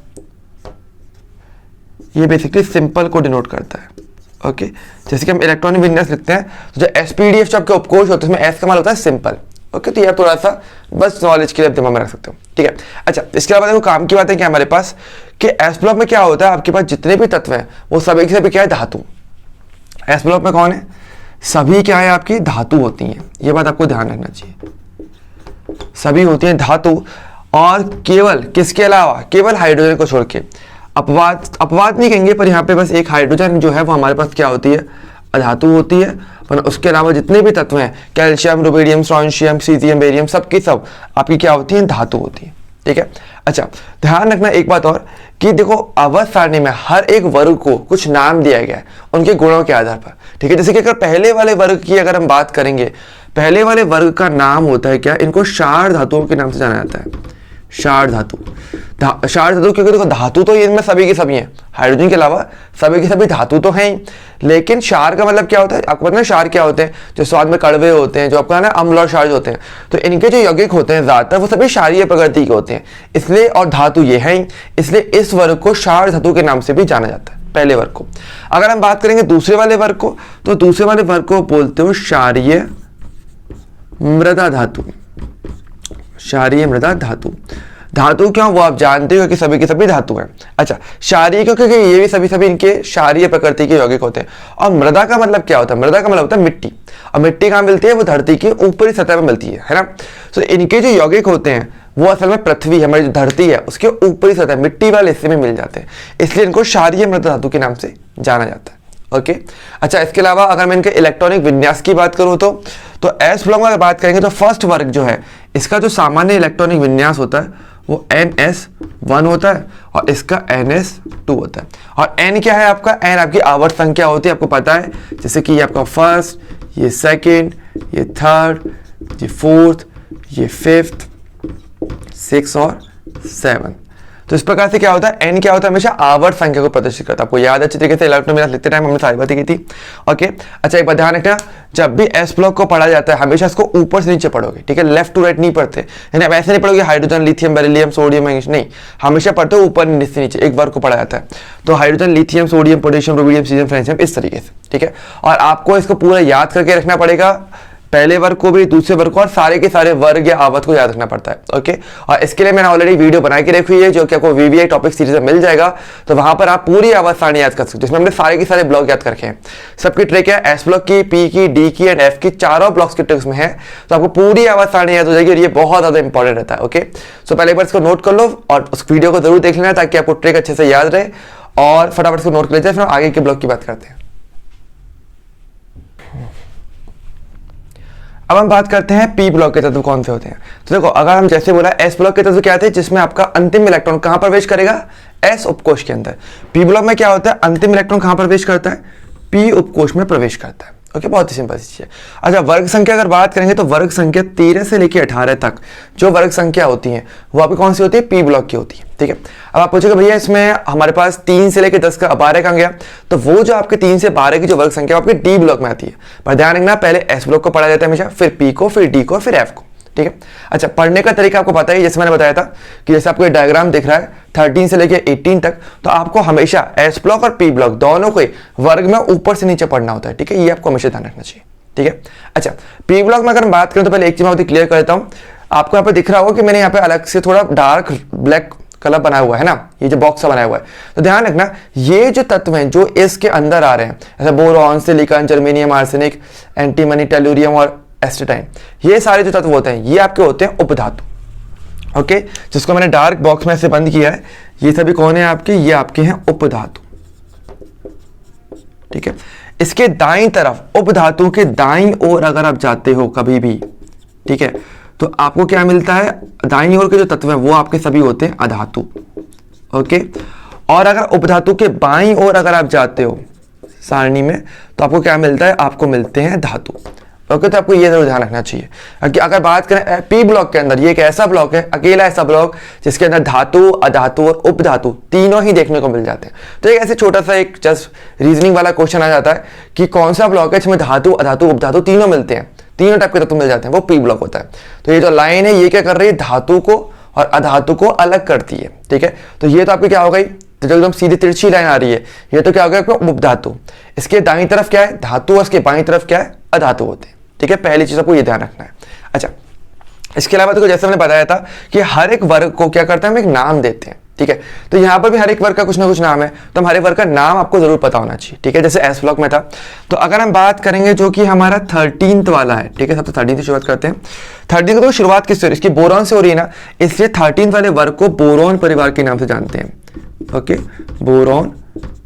ये बेसिकली सिंपल को डिनोट करता है। ओके, जैसे कि हम इलेक्ट्रॉनिक विन्यास लिखते हैं तो जो एसपीडीएफ जो आपके उपकोष होते हैं उसमें एस का मान होता है सिंपल। ओके, तो यार थोड़ा सा बस नॉलेज के लिए दिमाग में रख सकते हो। ठीक है, अच्छा इसके अलावा देखो काम की बात है कि हमारे पास कि एस ब्लॉक में क्या होता है, आपके पास जितने भी तत्व हैं वो सभी के सभी क्या है, धातु। एस ब्लॉक में कौन है, सभी क्या है आपकी धातु होती हैं, ये बात आपको ध्यान रखना चाहिए, सभी होती हैं धातु। और केवल किसके अलावा, केवल हाइड्रोजन को छोड़ के, अपवाद नहीं कहेंगे पर यहाँ पे बस एक हाइड्रोजन जो है वो हमारे पास क्या होती है, अधातु होती है। पर उसके अलावा जितने भी तत्व हैं, calcium rubidium strontium caesium barium, सब की सब आपकी क्या होती हैं, धातु होती है। ठीक है, अच्छा ध्यान रखना एक बात और कि देखो आवर्त सारणी में हर एक वर्ग को कुछ नाम दिया गया है उनके गुणों के आधार पर। ठीक है, जैसे कि अगर पहले वाले वर्ग की अगर हम बात करेंगे, पहले वाले वर्ग का नाम होता है क्या, इनको क्षार धातुओं के नाम से जाना जाता है, क्षार धातु। क्षार धातु क्योंकि देखो धातु तो इनमें सभी की सभी हैं, हाइड्रोजन के अलावा सभी की सभी धातु तो हैं ही, लेकिन क्षार का मतलब क्या होता है आपको पता है, क्षार क्या होते हैं, जो स्वाद में कड़वे होते हैं, जो आपका ना अम्ल और क्षार होते हैं, तो इनके जो यौगिक होते हैं ज्यादातर वो सभी क्षारीय प्रकृति के होते हैं, इसलिए और धातु ये है ही, इसलिए इस वर्ग को क्षार धातु के नाम से भी जाना जाता है, पहले वर्ग को। अगर हम बात करेंगे दूसरे वाले वर्ग को, तो दूसरे वाले वर्ग को बोलते हो क्षारीय मृदा धातु, क्षारीय मृदा धातु। धातु क्यों, वो आप जानते हो कि सभी के सभी धातु हैं। अच्छा, क्षारीय क्यों, क्योंकि ये भी सभी इनके क्षारीय प्रकृति के यौगिक होते हैं। और मृदा का मतलब क्या होता है, मृदा का मतलब होता है मिट्टी। और मिट्टी कहाँ मिलती है, वो धरती की ऊपरी सतह पर मिलती है ना। तो इनके जो यौगिक होते हैं वो असल में पृथ्वी, हमारी जो धरती है उसके ऊपरी सतह मिट्टी वाले हिस्से में मिल जाते हैं, इसलिए इनको क्षारीय मृदा धातु के नाम से जाना जाता है। ओके, अच्छा, इसके अलावा अगर मैं इनके इलेक्ट्रॉनिक विन्यास की बात करूं तो एस ब्लॉक में अगर बात करेंगे तो फर्स्ट वर्ग जो है इसका जो सामान्य इलेक्ट्रॉनिक विन्यास होता है वो NS1 होता है और इसका NS2 होता है। और N क्या है आपका, N आपकी आवर्त संख्या होती है, आपको पता है, जैसे कि ये आपका फर्स्ट, ये सेकेंड, ये थर्ड, ये फोर्थ, ये फिफ्थ, 6 और 7। तो इस प्रकार से क्या होता है, n क्या होता है, हमेशा आवर्त संख्या को प्रदर्शित करता है। आपको याद अच्छी तरीके से इलेक्ट्रॉन विन्यास लिखते टाइम हमने सारी बातें की थी। ओके, अच्छा, एक बात ध्यान रखना, जब भी एस ब्लॉक को पढ़ा जाता है हमेशा इसको ऊपर से नीचे पढ़ोगे, ठीक है, लेफ्ट टू राइट नहीं पढ़ते, यानी ऐसे नहीं पढ़ोगे hydrogen, lithium, beryllium, sodium, magnesium, नहीं, हमेशा पढ़ते हो ऊपर से नीचे, एक बार को पढ़ा जाता है। तो hydrogen, lithium, sodium, potassium, rubidium, caesium, francium, इस तरीके से, ठीक है। और आपको इसको पूरा याद करके रखना पड़ेगा, पहले वर्ग को भी, दूसरे वर्ग को, और सारे के सारे वर्ग या आवर्त को याद रखना पड़ता है। ओके, और इसके लिए मैंने ऑलरेडी वीडियो बना के रखी हुई है जो कि आपको VVI टॉपिक सीरीज में मिल जाएगा, तो वहां पर आप पूरी आवर्त सारणी याद कर सकते हो, जिसमें हमने सारे के सारे ब्लॉक याद कर रखे हैं। सबकी ट्रिक है, एस ब्लॉक की, पी की, डी की एंड एफ की, चारों ब्लॉक्स की ट्रिक्स में है, तो आपको पूरी आवर्त सारणी याद हो जाएगी और ये बहुत ज्यादा इंपॉर्टेंट रहता है। ओके, सो पहले एक बार इसको नोट कर लो और उस वीडियो को जरूर देख लेना ताकि आपको ट्रिक अच्छे से याद रहे, और फटाफट इसको नोट कर लीजिए, फिर आगे के ब्लॉक की बात करते हैं। अब हम बात करते हैं पी ब्लॉक के तत्व कौन से होते हैं। तो देखो, अगर हम जैसे बोला एस ब्लॉक के तत्व क्या थे, जिसमें आपका अंतिम इलेक्ट्रॉन कहां प्रवेश करेगा, एस उपकोष के अंदर। पी ब्लॉक में क्या होता है, अंतिम इलेक्ट्रॉन कहां प्रवेश करता है, पी उपकोष में प्रवेश करता है। ओके, बहुत ही सिंपल चीज है। अच्छा, वर्ग संख्या अगर बात करेंगे तो वर्ग संख्या 13 से लेकर 18 तक जो वर्ग संख्या होती है वो आपकी कौन सी होती है, पी ब्लॉक की होती है। ठीक है, अब आप पूछोगे भैया इसमें हमारे पास 3 से लेकर 10 का 12 कहां गया, तो वो जो आपके 3 से 12 की जो वर्ग संख्या आपके डी ब्लॉक में आती है। पर ध्यान रखना, पहले एस ब्लॉक को पढ़ा जाता है हमेशा, फिर पी को, फिर डी को, फिर एफ को। ठीक है, अच्छा, पढ़ने का तरीका आपको पता है, जैसे मैंने बताया था कि जैसे आपको डायग्राम दिख रहा है 13 से लेकर 18 तक, तो आपको हमेशा एस ब्लॉक और पी ब्लॉक दोनों को वर्ग में ऊपर से नीचे पढ़ना होता है। ठीक है, ये आपको हमेशा ध्यान रखना चाहिए। ठीक है, अच्छा, पी ब्लॉक में अगर हम बात करें तो पहले एक चीज मैं क्लियर कर देता हूं। आपको यहाँ पे दिख रहा होगा कि मैंने यहाँ पे अलग से थोड़ा डार्क ब्लैक कलर बनाया हुआ है ना, ये जो बॉक्स बनाया हुआ है, तो ध्यान रखना ये जो तत्व हैं जो इसके अंदर आ रहे हैं, जैसे boron, silicon, germanium, arsenic, antimony, tellurium और एस्टेटाइन, ये सारे जो तत्व होते हैं ये आपके होते हैं उपधातु। ओके, जिसको मैंने डार्क बॉक्स में से बंद किया है, ये सभी कौन है आपके, ये आपके हैं उपधातु। ठीक है, इसके दाईं तरफ, उपधातु के दाईं ओर अगर आप जाते हो कभी भी, ठीक है, तो आपको क्या मिलता है, दाईं ओर के जो तत्व हैं वो आपके सभी होते हैं अधातु। ओके, और अगर उपधातु के बाईं ओर अगर आप जाते हो सारणी में, तो आपको क्या मिलता है, आपको मिलते हैं धातु। ओके, तो आपको ये जरूर ध्यान रखना चाहिए कि अगर बात करें पी ब्लॉक के अंदर, ये एक ऐसा ब्लॉक है, अकेला ऐसा ब्लॉक जिसके अंदर धातु, अधातु और उपधातु तीनों ही देखने को मिल जाते हैं। तो एक ऐसे छोटा सा एक जस्ट रीजनिंग वाला क्वेश्चन आ जाता है कि कौन सा ब्लॉक है जिसमें धातु, अधातु, उपधातु तीनों मिलते हैं, तीनों टाइप के तत्व मिल जाते हैं, वो पी ब्लॉक होता है। तो ये जो लाइन है ये क्या कर रही है, धातु को और अधातु को अलग करती है। ठीक है, तो ये तो आपकी क्या हो गई, तो जो एकदम सीधी तिरछी लाइन आ रही है, ये तो क्या हो गया, उपधातु। इसके दाईं तरफ क्या है, धातु, और इसके बाईं तरफ क्या है, अधातु होते हैं। ठीक है, पहली चीज आपको ये ध्यान रखना है। अच्छा, इसके अलावा देखो, जैसे मैंने बताया था कि हर एक वर्ग को क्या करते हैं, हम एक नाम देते हैं। ठीक है, तो यहां पर भी हर एक वर्ग का कुछ ना कुछ नाम है, तो हम हर एक वर्ग का नाम आपको जरूर पता होना चाहिए। ठीक है, जैसे एस ब्लॉक में था, तो अगर हम बात करेंगे जो कि हमारा 13th वाला है, ठीक है, सबसे 13 से शुरुआत करते हैं। 13 को शुरुआत किससे, इसकी बोरॉन से हो रही है ना, इसलिए 13th वाले वर्ग को बोरॉन परिवार के नाम से जानते हैं। ओके, बोरॉन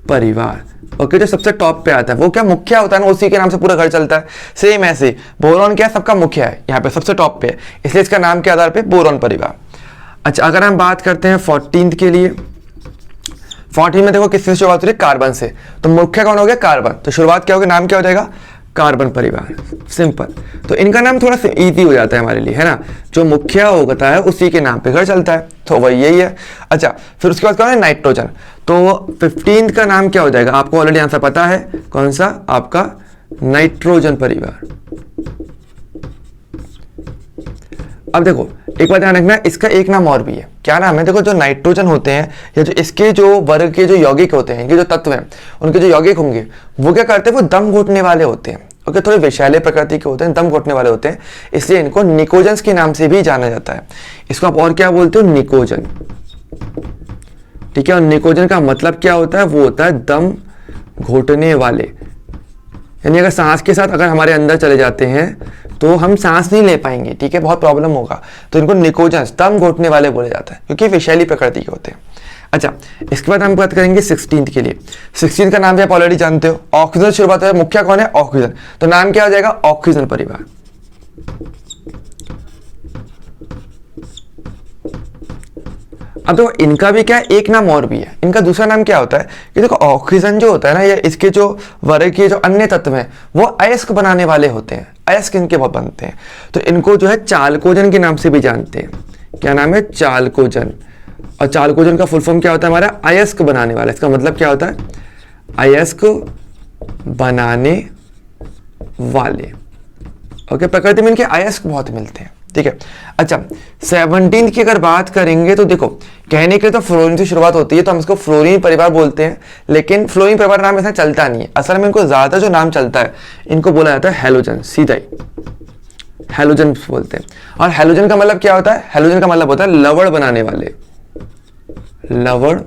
परिवार। ओके, जो सबसे टॉप पे आता है वो क्या मुख्य होता है ना, उसी के नाम से पूरा घर चलता है। सेम ऐसे बोरॉन क्या सबका मुख्य है, यहाँ पे सबसे टॉप पे है, इसलिए इसका नाम के आधार पे बोरॉन परिवार। अच्छा, अगर हम बात करते हैं 14th के लिए, 14 में देखो किससे शुरुआत हो रही है, कार्बन से, तो मुख्य कौन हो गया, कार्बन, तो शुरुआत क्या होगी, नाम क्या हो जाएगा, कार्बन परिवार। सिंपल, तो इनका नाम थोड़ा सा इजी हो जाता है हमारे लिए, है ना, जो मुख्य होता है उसी के नाम पे घर चलता है, तो वही यही है। अच्छा, फिर उसके बाद क्या है, नाइट्रोजन, तो 15th का नाम क्या हो जाएगा, आपको ऑलरेडी आंसर पता है, कौन सा, आपका नाइट्रोजन परिवार। अब देखो एक बात ध्यान रखना, इसका एक नाम और भी है, क्या नाम है, देखो जो नाइट्रोजन होते हैं या जो इसके जो वर्ग के जो यौगिक होते हैं, इनके जो तत्व हैं, उनके जो यौगिक होंगे वो क्या करते हैं, वो दम घुटने वाले होते हैं। ओके, थोड़े विषैले प्रकृति के होते हैं, दम घोटने वाले होते हैं, इसलिए इनको निकोजन्स के नाम से भी जाना जाता है। इसको आप और क्या बोलते हो, निकोजन। ठीक है, और निकोजन का मतलब क्या होता है, वो होता है दम घोटने वाले। यानी अगर सांस के साथ अगर हमारे अंदर चले जाते हैं तो हम सांस नहीं ले पाएंगे, ठीक है, बहुत प्रॉब्लम होगा, तो इनको निकोजन्स, दम घोटने वाले बोले जाता है, क्योंकि विषैली प्रकृति के होते हैं। अच्छा, इसके बाद हम बात करेंगे 16th के लिए। 16th का नाम भी आप ऑलरेडी जानते हो, ऑक्सीजन शुरुआत है, मुख्य कौन है, ऑक्सीजन, तो नाम क्या हो जाएगा, ऑक्सीजन परिवार। अब देखो इनका भी क्या है, एक नाम और भी है, इनका दूसरा नाम क्या होता है कि देखो ऑक्सीजन जो होता है ना, या इसके जो वर्ग के जो अन्य तत्व हैं वो अयस्क बनाने वाले होते हैं, अयस्क इनके बहुत बनते हैं, तो इनको जो है चालकोजन के नाम से भी जानते हैं। क्या नाम है, चालकोजन। और चालकोजन का फुल फॉर्म क्या होता है हमारा, अयस्क बनाने वाला। इसका मतलब क्या होता है, अयस्क बनाने वाले। ओके, प्रकृति में इनके अयस्क बहुत मिलते हैं, ठीक है। अच्छा, 17th की अगर बात करेंगे तो देखो कहने के लिए तो फ्लोरीन से शुरुआत होती है, तो हम इसको फ्लोरीन परिवार बोलते हैं, लेकिन फ्लोरीन परिवार नाम ऐसा चलता नहीं है। असल में इनको ज्यादा जो नाम चलता है इनको बोला जाता है हैलोजन, सीधा ही हैलोजन बोलते हैं। और हैलोजन का मतलब क्या होता है, हैलोजन का मतलब होता है लवण बनाने वाले, लवण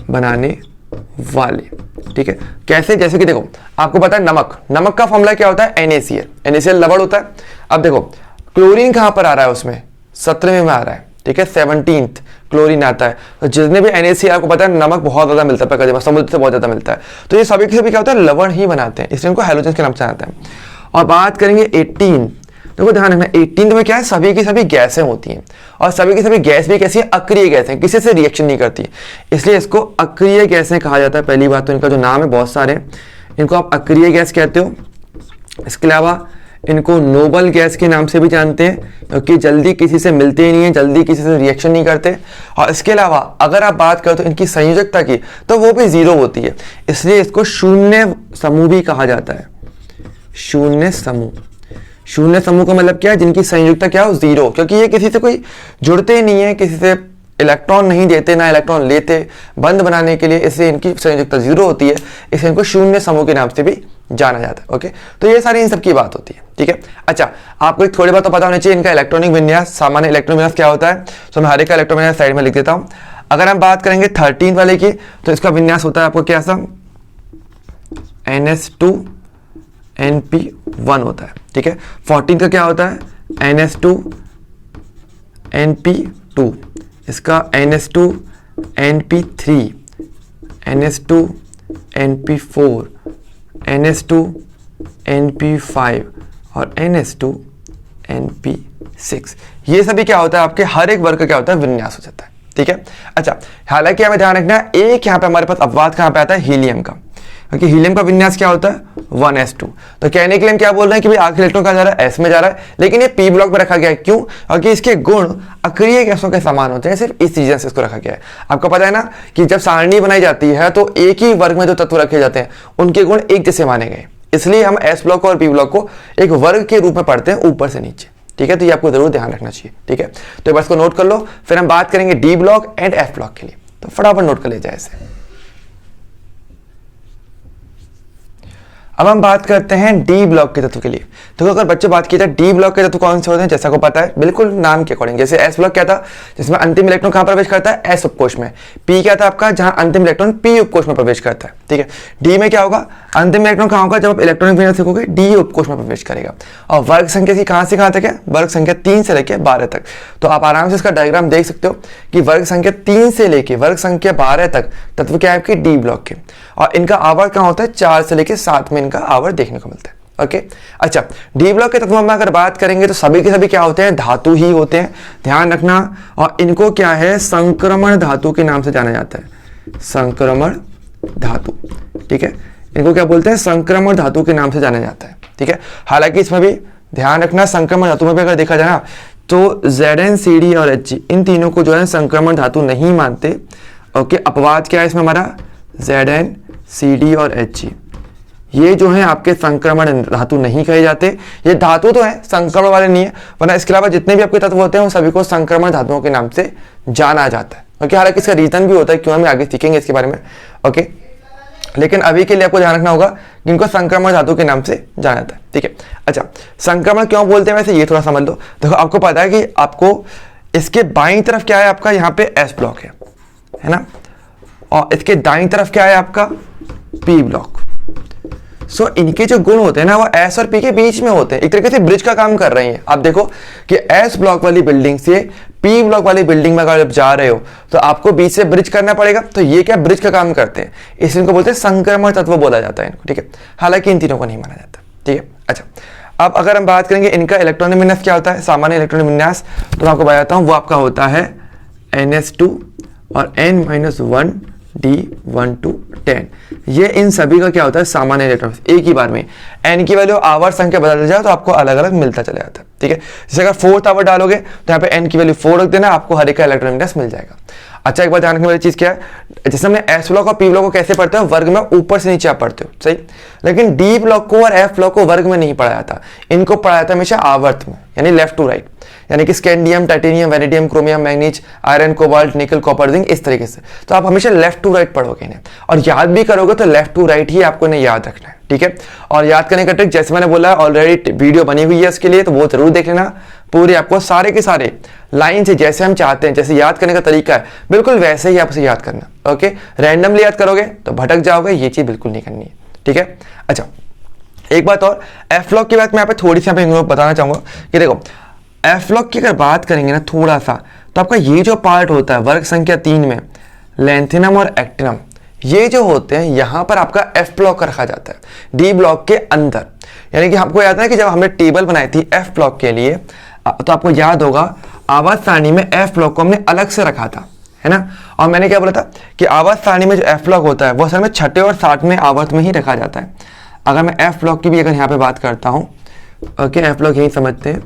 बनाने वाले, ठीक है। कैसे, जैसे कि देखो आपको पता है नमक, नमक का फॉर्मूला क्या होता है, NaCl, NaCl लवण होता है। अब देखो क्लोरीन कहां पर आ रहा है, उसमें 17वें में आ रहा है, ठीक है, 17th क्लोरीन आता है। तो जितने भी NaCl आपको पता है नमक बहुत ज्यादा मिलता है प्रकृति में, समुद्र से बहुत ज्यादा मिलता है, तो ये सभी के सभी क्या होता है, लवण ही बनाते हैं, इसलिए इनको हैलोजन के नाम से आता है। और बात करेंगे 18, देखो ध्यान रखना 18 में क्या है, सभी की सभी गैसें होती हैं, और सभी की सभी गैस भी कैसी है, अक्रिय गैस है, किसी से रिएक्शन नहीं करती, इसलिए इसको अक्रिय गैसें कहा जाता है। पहली बात तो इनका जो नाम है, बहुत सारे इनको आप अक्रिय गैस कहते हो। इसके अलावा इनको नोबल गैस के नाम से भी जानते हैं, क्योंकि जल्दी किसी से मिलते ही नहीं है, जल्दी किसी से रिएक्शन नहीं करते। और इसके अलावा अगर आप बात करें तो इनकी संयोजकता की, तो वो भी 0 होती है, इसलिए इसको शून्य समूह भी कहा जाता है, शून्य समूह। शून्य समूह का मतलब क्या है, जिनकी संयोजकता क्या हो, 0, क्योंकि ये किसी से कोई जुड़ते नहीं है, किसी से इलेक्ट्रॉन नहीं देते ना इलेक्ट्रॉन लेते, बंद बनाने के लिए, इसलिए इनकी संयोजकता 0 होती है, इसलिए इनको शून्य समूह के नाम से भी जाना जाता है। ओके, तो ये सारी इन सब की बात होती है, ठीक है। अच्छा, आपको थोड़ी बात तो पता होनी चाहिए, इनका इलेक्ट्रॉनिक विन्यास, सामान्य इलेक्ट्रॉनिक विन्यास क्या होता है, तो मैं हर एक का इलेक्ट्रॉनिक विन्यास साइड में लिख देता हूँ। अगर हम बात करेंगे 13 वाले की, तो इसका विन्यास होता है आपको क्या सा, NS2NP1 होता है, ठीक है। 14 का क्या होता है, NS2NP2, इसका NS2NP3, NS2NP4, NS2NP5 और NS2NP6। ये सभी क्या होता है, आपके हर एक वर्ग का क्या होता है, विन्यास हो जाता है, ठीक है। अच्छा, हालांकि हमें ध्यान रखना है, एक यहाँ पे हमारे पास अपवाद कहाँ पे आता है, हीलियम का, क्योंकि हीलियम का विन्यास क्या होता है, 1s2। तो कहने के लिए हम क्या बोल रहे हैं कि भाई आखिरी इलेक्ट्रॉन कहाँ जा रहा है, S में जा रहा है, लेकिन ये P ब्लॉक में रखा गया है, क्यों, क्योंकि इसके गुण अक्रिय गैसों के समान होते हैं, सिर्फ इस रीजन से इसको रखा गया है। आपको पता है ना कि जब सारणी बनाई जाती है तो एक ही वर्ग में जो तत्व रखे जाते हैं उनके गुण एक जैसे माने गए, इसलिए हम S ब्लॉक और P ब्लॉक को एक वर्ग के रूप में पढ़ते हैं, ऊपर से नीचे, ठीक है। तो ये आपको जरूर ध्यान रखना चाहिए, ठीक है। तो बस को नोट कर लो, फिर हम बात करेंगे D block and F block के लिए, तो फटाफट नोट कर ले जाए इसे। अब हम बात करते हैं डी ब्लॉक के तत्व के लिए। तो अगर बच्चे बात की जाए डी ब्लॉक के तत्व कौन से होते हैं, जैसा को पता है बिल्कुल नाम के अकॉर्डिंग, जैसे एस ब्लॉक क्या था, जिसमें अंतिम इलेक्ट्रॉन कहां प्रवेश करता है, एस उपकोष में। पी क्या था आपका, जहां अंतिम इलेक्ट्रॉन पी उपकोष में प्रवेश करता है, ठीक है। डी में क्या होगा, अंतिम इलेक्ट्रॉन कहां होगा, जब आप इलेक्ट्रॉनिक विन्यास सीखोगे डी उपकोष में प्रवेश करेगा। और वर्ग संख्या की कहां से कहां तक है, वर्ग संख्या 3 से लेकर 12 तक। तो आप आराम से इसका डायग्राम देख सकते हो कि वर्ग संख्या 3 से लेकर वर्ग संख्या 12 तक तत्व क्या है आपके डी ब्लॉक के, और इनका आवर्त कहां होता है, 4 से लेकर 7 में इनका आवर्त देखने को मिलता है। ओके, अच्छा, डी ब्लॉक के तत्वों में अगर बात करेंगे तो सभी के सभी क्या होते हैं, धातु ही होते हैं, ध्यान रखना। और इनको क्या है, संक्रमण धातु के नाम से जाना जाता है, संक्रमण धातु, ठीक है। इनको क्या बोलते हैं, संक्रमण धातु के नाम से जाना जाता है, ठीक है। हालांकि इसमें भी ध्यान रखना, संक्रमण धातु में भी अगर देखा जाए ना तो Zn, Cd और Hg इन तीनों को जो है संक्रमण धातु नहीं मानते। ओके, अपवाद क्या है इसमें हमारा, Zn, Cd और Hg, ये जो है आपके संक्रमण धातु नहीं कहे जाते। ये धातु तो है, संक्रमण वाले नहीं है, वरना इसके अलावा जितने भी आपके तत्व होते हैं उन सभी को संक्रमण धातुओं के नाम से जाना जाता है। ओके, हालांकि इसका रीजन भी होता है क्यों, हम आगे सीखेंगे इसके बारे में। ओके, लेकिन अभी के लिए आपको ध्यान रखना होगा जिनको संक्रमण धातु के नाम से जाना जाता है। ठीक है, अच्छा संक्रमण क्यों बोलते हैं वैसे ये थोड़ा समझ लो। देखो आपको पता है कि आपको इसके बाईं तरफ क्या है, आपका यहाँ पे एस ब्लॉक है ना, और इसके दाईं तरफ क्या है आपका पी ब्लॉक। सो इनके जो गुण होते हैं ना वो एस और पी के बीच में होते हैं, एक तरीके से ब्रिज का काम कर रहे हैं। आप देखो कि एस ब्लॉक वाली बिल्डिंग से पी ब्लॉक वाली बिल्डिंग में अगर आप जा रहे हो तो आपको बीच से ब्रिज करना पड़ेगा, तो ये क्या ब्रिज का काम करते हैं, इसलिए इनको बोलते हैं संक्रमण तत्व बोला जाता है इनको। ठीक है, हालांकि इन तीनों को नहीं माना जाता। ठीक है, अच्छा अब अगर हम बात करेंगे इनका इलेक्ट्रॉनिक विन्यास क्या होता है, सामान्य इलेक्ट्रॉनिक विन्यास तो मैं आपको बताता हूं, वो आपका होता है NS2 और N-1 D1 to 10। ये इन सभी का क्या होता है सामान्य इलेक्ट्रॉन, एक ही बार में n की वैल्यू आवर्त संख्या बदल जाए तो आपको अलग अलग मिलता चला जाता है। ठीक है, जैसे अगर 4th आवर डालोगे तो यहाँ पे n की वैल्यू 4 रख देना, आपको हर एक का इलेक्ट्रॉन विन्यास मिल जाएगा। अच्छा एक बात ध्यान रखने वाली चीज क्या है, जैसे हमने एस ब्लॉक और पी ब्लॉक को कैसे पढ़ते हो, वर्ग में ऊपर से नीचे आप पढ़ते हो सही, लेकिन डी ब्लॉक को और एफ ब्लॉक को वर्ग में नहीं पढ़ा जाता, इनको पढ़ा जाता है हमेशा आवर्त में, यानी लेफ्ट टू राइट, यानी कि scandium, titanium, vanadium, chromium, manganese, iron, cobalt, निकल, कॉपर, जिंक, इस तरीके से। तो आप हमेशा लेफ्ट टू राइट पढ़ोगे इन्हें, और याद भी करोगे तो लेफ्ट टू राइट ही आपको इन्हें याद रखना है। ठीक है, और याद करने का ट्रिक जैसे मैंने बोला ऑलरेडी वीडियो बनी हुई है इसके लिए, तो वो जरूर देख लेना, पूरे आपको सारे के सारे लाइन से जैसे हम चाहते हैं, जैसे याद करने का तरीका है बिल्कुल वैसे ही आप उसे याद करना। ओके, रैंडमली याद करोगे तो भटक जाओगे, ये चीज बिल्कुल नहीं करनी है। ठीक है, अच्छा एक बात और, एफ ब्लॉक की बात मैं यहाँ पे थोड़ी सी बताना चाहूंगा कि देखो एफ ब्लॉक की अगर बात करेंगे ना थोड़ा सा, तो आपका ये जो पार्ट होता है वर्ग संख्या 3 में लैंथिनम और एक्टिनम, ये जो होते हैं यहाँ पर आपका एफ ब्लॉक रखा जाता है डी ब्लॉक के अंदर। यानी कि आपको याद है कि जब हमने टेबल बनाई थी एफ ब्लॉक के लिए, तो आपको याद होगा आवर्त सारणी में एफ ब्लॉक को हमने अलग से रखा था, है ना, और मैंने क्या बोला था कि आवर्त सारणी में जो एफ ब्लॉक होता है वो असल में 6ठे और 7वें आवर्त में ही रखा जाता है। अगर मैं एफ ब्लॉक की भी अगर यहाँ पे बात करता हूँ, ओके एफ ब्लॉक यही समझते हैं,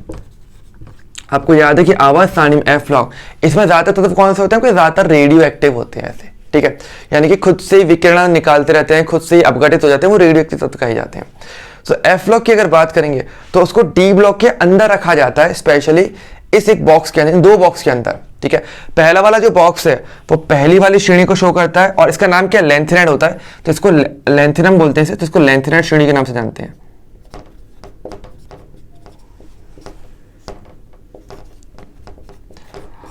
आपको याद है कि आवर्त सारणी में एफ ब्लॉक, इसमें ज्यादातर तत्व कौन से होते हैं, ज्यादातर रेडियो एक्टिव होते हैं ऐसे। ठीक है, यानी कि खुद से ही विकिरण निकालते रहते हैं, खुद से ही अपघटित हो जाते हैं, वो रेडियो एक्टिव तत्व कहे जाते हैं। सो एफ ब्लॉक की अगर बात करेंगे तो उसको डी ब्लॉक के अंदर रखा जाता है, स्पेशली इस एक बॉक्स के अंदर, दो बॉक्स के अंदर। ठीक है, पहला वाला जो बॉक्स है वो पहली वाली श्रेणी को शो करता है, और इसका नाम क्या लेंथिनाइड होता है, तो इसको लेंथिनम बोलते हैं, तो इसको लेंथिनाइड श्रेणी के नाम से जानते हैं।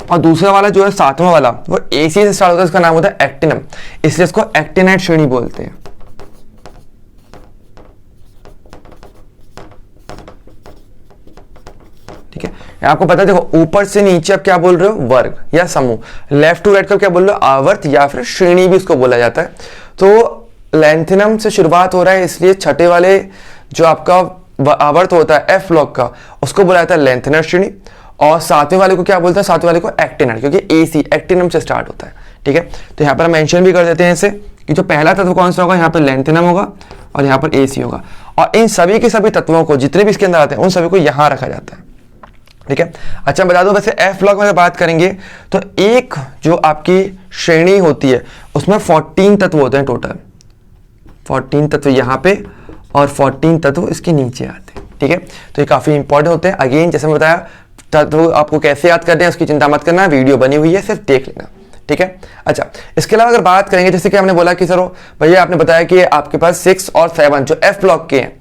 और दूसरा वाला जो है 7वां वाला वो AC से स्टार्ट होता है, इसका नाम होता है एक्टिनम, इसलिए इसको एक्टिनाइड श्रेणी बोलते हैं। ठीक है, आपको पता है देखो ऊपर से नीचे आप क्या बोल रहे हो, वर्ग या समूह, लेफ्ट टू राइट का क्या बोल रहे हो, आवर्त या फिर श्रेणी भी इसको बोला जाता है। तो लैंथिनम से शुरुआत हो रहा है, इसलिए 6ठे वाले जो आपका आवर्त होता है एफ ब्लॉक का, उसको बोला जाता है लैंथिनाइड श्रेणी, और 7वें वाले को क्या बोलते हैं, 7वें वाले को एक्टिनाइड, क्योंकि AC एक्टिनम से स्टार्ट होता है। ठीक है, तो यहाँ पर हम मेंशन भी कर देते हैं इसे कि जो पहला तत्व कौन सा होगा, यहाँ पर लैंथिनम होगा और यहाँ पर AC होगा, और इन सभी के सभी तत्वों को जितने भी इसके अंदर आते हैं उन सभी को यहाँ रखा जाता है। ठीक है, अच्छा बता दो वैसे एफ ब्लॉक में बात करेंगे तो एक जो आपकी श्रेणी होती है उसमें 14 तत्व होते हैं टोटल, 14 तत्व यहाँ पे और 14 तत्व इसके नीचे आते हैं। ठीक है, तो ये काफी इंपॉर्टेंट होते हैं। अगेन जैसे मैं बताया तत्व आपको कैसे याद करते हैं उसकी चिंता मत करना, वीडियो बनी हुई है, सिर्फ देख लेना। ठीक है, अच्छा इसके अलावा अगर बात करेंगे, जैसे कि हमने बोला कि सर भैया आपने बताया कि आपके पास 6 और 7 जो एफ ब्लॉक के हैं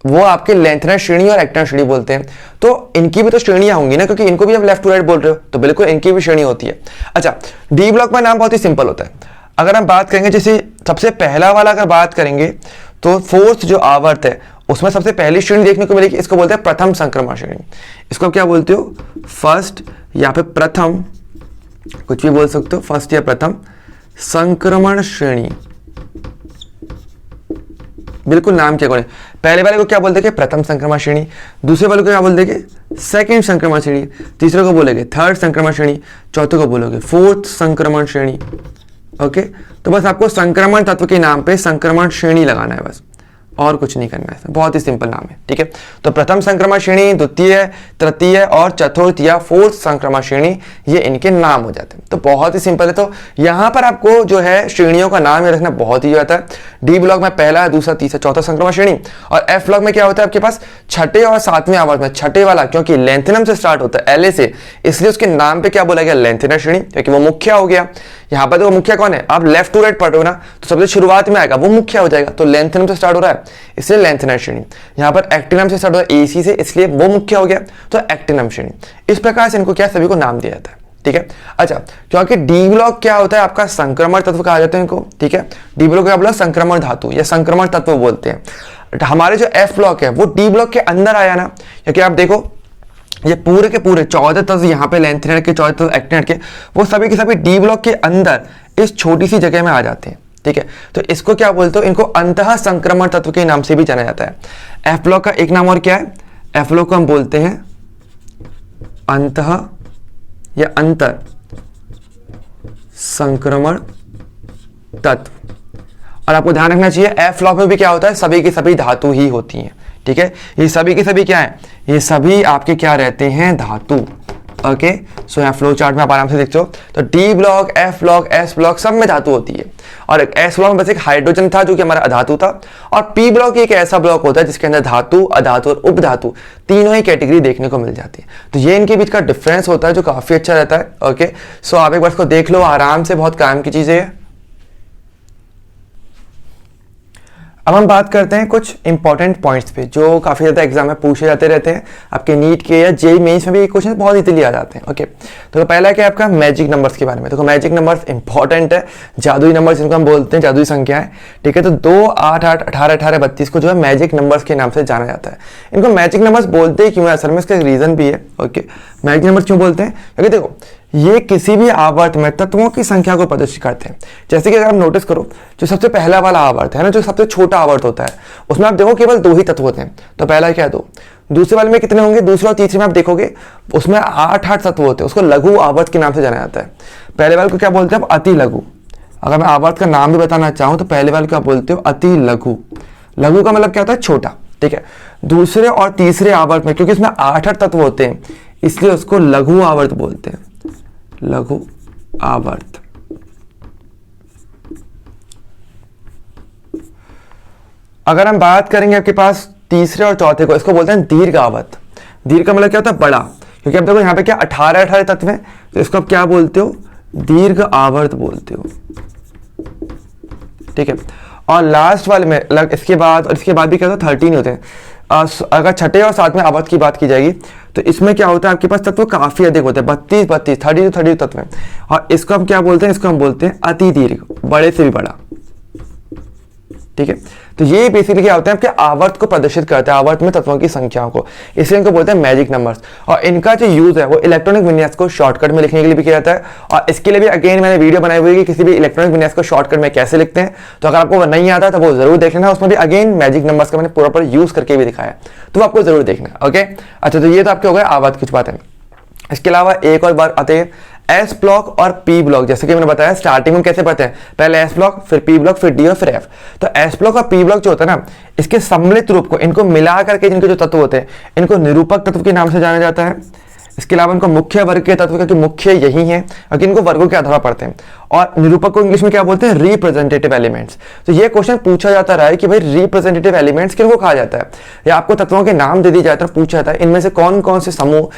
वो आपके लेंथिनाइड श्रेणी और एक्टिनाइड श्रेणी बोलते हैं, तो इनकी भी तो श्रेणियां होंगी ना, क्योंकि इनको भी आप लेफ्ट टू राइट बोल रहे हो, तो बिल्कुल इनकी भी श्रेणी होती है। अच्छा डी ब्लॉक में नाम बहुत ही सिंपल होता है। अगर हम बात करेंगे जैसे सबसे पहला वाला अगर बात करेंगे तो 4th जो आवर्त है उसमें सबसे पहली श्रेणी देखने को मिलेगी, इसको बोलते हैं प्रथम संक्रमण श्रेणी। इसको क्या बोलते हो, फर्स्ट या फिर प्रथम, कुछ भी बोल सकते हो, फर्स्ट या प्रथम संक्रमण श्रेणी, बिल्कुल नाम के अकॉर्डिंग। पहले वाले को क्या बोलते हैं, प्रथम संक्रमण श्रेणी, दूसरे वाले को क्या बोलते हैं, सेकंड संक्रमण श्रेणी, तीसरे को बोलेंगे थर्ड संक्रमण श्रेणी, चौथे को बोलोगे 4th संक्रमण श्रेणी। ओके, तो बस आपको संक्रमण तत्व के नाम पे संक्रमण श्रेणी लगाना है बस, और कुछ नहीं करना है, बहुत ही सिंपल नाम है। ठीक है, तो प्रथम संक्रमण श्रेणी, द्वितीय, तृतीय और चतुर्थ या 4th संक्रमण श्रेणी, ये इनके नाम हो जाते हैं। तो बहुत ही सिंपल है। तो यहाँ पर आपको जो है श्रेणियों का नाम रखना बहुत ही होता है। डी ब्लॉक में पहला, दूसरा, तीसरा, चौथा संक्रमण श्रेणी, और एफ ब्लॉक में क्या होता है आपके पास 6ठे और 7वें आवर्त में 6ठे वाला, क्योंकि लेंथिनम से स्टार्ट होता है LA से, इसलिए उसके नाम पे क्या बोला गया, लेंथिनाइड श्रेणी, क्योंकि वो मुख्य हो गया। यहाँ पर देखो मुख्य कौन है, आप लेफ्ट टू राइट पढ़ रहे हो ना, तो सबसे शुरुआत में आएगा वो मुख्य हो जाएगा, तो लेंथेनम से स्टार्ट हो रहा है इसलिए लेंथेनम श्रेणी। यहाँ पर एक्टिनम से स्टार्ट हो रहा है एसी से, इसलिए वो मुख्य हो गया तो एक्टिनम श्रेणी। इस प्रकार से इनको क्या सभी को नाम दिया जाता है, ठीक है। अच्छा, क्योंकि डी ब्लॉक क्या होता है आपका संक्रमण तत्व कहा जाता है इनको, ठीक है। डी ब्लॉक क्या बोला, संक्रमण धातु या संक्रमण तत्व बोलते हैं। हमारे जो एफ ब्लॉक है वो डी ब्लॉक के अंदर आया ना, क्योंकि आप देखो ये पूरे के पूरे 14 तत्व यहाँ पे लेंथेनम के 14 तत्व एक्टिनम के, वो सभी के सभी डी ब्लॉक के अंदर इस छोटी सी जगह में आ जाते हैं, ठीक है। तो इसको क्या बोलते हो, इनको अंतः संक्रमण तत्व के नाम से भी जाना जाता है। एफ ब्लॉक का एक नाम और क्या है, एफ ब्लॉक को हम बोलते हैं अंतः या अंतर संक्रमण तत्व। और आपको ध्यान रखना चाहिए एफ ब्लॉक में भी क्या होता है, सभी की सभी धातु ही होती हैं, ठीक है। ये सभी के सभी क्या है, ये सभी आपके क्या रहते हैं, धातु। ओके, सो यहाँ फ्लो चार्ट में आप आराम से देखते हो, तो D block, F block, S block सब में धातु होती है। और एस ब्लॉक में बस एक हाइड्रोजन था जो कि हमारा अधातु था, और पी ब्लॉक एक ऐसा ब्लॉक होता है जिसके अंदर धातु, अधातु और उपधातु तीनों ही कैटेगरी देखने को मिल जाती है। तो ये इनके बीच का डिफरेंस होता है जो काफी अच्छा रहता है। ओके, सो आप एक बार इसको देख लो आराम से, बहुत काम की चीजें है। अब हम बात करते हैं कुछ इंपॉर्टेंट पॉइंट्स पे जो काफी ज्यादा एग्जाम में पूछे जाते रहते हैं, आपके नीट के या जेईई मेंस में भी क्वेश्चन बहुत इजीली आ जाते हैं। ओके, तो पहला क्या है आपका मैजिक नंबर्स के बारे में। देखो मैजिक नंबर्स इंपॉर्टेंट है, जादुई नंबर्स जिनको हम बोलते हैं, जादुई संख्या है, ठीक है। तो 2, 8, 8, 18, 18, 32 को जो है मैजिक नंबर्स के नाम से जाना जाता है। इनको मैजिक नंबर्स बोलते ही क्यों है, असल में इसका रीजन भी है। ओके, मैजिक नंबर्स क्यों बोलते हैं, क्योंकि देखो ये किसी भी आवर्त में तत्वों की संख्या को प्रदर्शित करते हैं। जैसे कि अगर आप नोटिस करो, जो सबसे पहला वाला आवर्त है ना, जो सबसे छोटा आवर्त होता है, उसमें आप देखो केवल 2 ही तत्व होते हैं। तो पहला क्या है 2, दूसरे वाले में कितने होंगे, दूसरे और तीसरे में आप देखोगे उसमें 8 तत्व होते हैं, उसको लघु आवर्त के नाम से जाना जाता है। पहले वाले को क्या बोलते हैं आप, अति लघु। अगर मैं आवर्त का नाम भी बताना चाहूँ तो पहले वाले को आप बोलते हो अति लघु। लघु का मतलब क्या होता है, छोटा, ठीक है। दूसरे और तीसरे आवर्त में क्योंकि इसमें 8 तत्व होते हैं इसलिए उसको लघु आवर्त बोलते हैं, लघु आवर्त। अगर हम बात करेंगे आपके पास तीसरे और चौथे को, इसको बोलते हैं दीर्घ आवर्त। दीर्घ का मतलब क्या होता है, बड़ा, क्योंकि अब देखो यहाँ पे क्या 18 तत्व हैं, तो इसको आप क्या बोलते हो, दीर्घ आवर्त बोलते हो, ठीक है। और लास्ट वाले में इसके बाद और इसके बाद भी क्या होता है 13 होते हैं। अगर छठे और सातवें आवर्त की बात की जाएगी तो इसमें क्या होता है आपके पास तत्व काफी अधिक होते हैं, 32, 30 तत्व हैं। और इसको हम क्या बोलते हैं, इसको हम बोलते हैं अति दीर्घ, बड़े से भी बड़ा, ठीक है। तो ये बेसिकली क्या होता है आपके आवर्त को प्रदर्शित करते हैं, आवर्त में तत्वों की संख्याओं को, इसलिए इनको बोलते हैं मैजिक नंबर्स। और इनका जो यूज है वो इलेक्ट्रॉनिक विन्यास को शॉर्टकट में लिखने के लिए भी किया जाता है। और इसके लिए भी अगेन मैंने वीडियो बनाई हुई है कि किसी भी इलेक्ट्रॉनिक विन्यास को शॉर्टकट में कैसे लिखते हैं, तो अगर आपको वो नहीं आता तो वो जरूर देख लेना, उसमें भी अगेन मैजिक नंबर्स का मैंने प्रॉपर यूज करके भी दिखाया, तो आपको जरूर देखना। ओके, अच्छा, तो ये तो आपके हो गए आवर्त की बात है। इसके अलावा एक और बात आते हैं एस ब्लॉक और पी ब्लॉक। जैसे कि मैंने बताया स्टार्टिंग में कैसे पढ़ते हैं, पहले एस ब्लॉक, फिर पी ब्लॉक, फिर डी और फिर एफ। तो एस ब्लॉक और पी ब्लॉक जो होता है ना, इसके सम्मिलित रूप को, इनको मिला करके जिनके जो तत्व होते हैं इनको निरूपक तत्व के नाम से जाना जाता है। इसके अलावा इनको मुख्य वर्ग के तत्व, क्योंकि मुख्य यही है, क्योंकि इनको वर्गों के आधार पर पढ़ते हैं। और निरूपक को इंग्लिश में क्या बोलते हैं, रिप्रेजेंटेटिव एलिमेंट्स। तो ये क्वेश्चन पूछा जाता रहा है कि भाई रिप्रेजेंटेटिव एलिमेंट्स किनको कहा जाता है, या आपको तत्वों के नाम दे दिए जाते हैं, पूछा जाता है इनमें से कौन कौन से समूह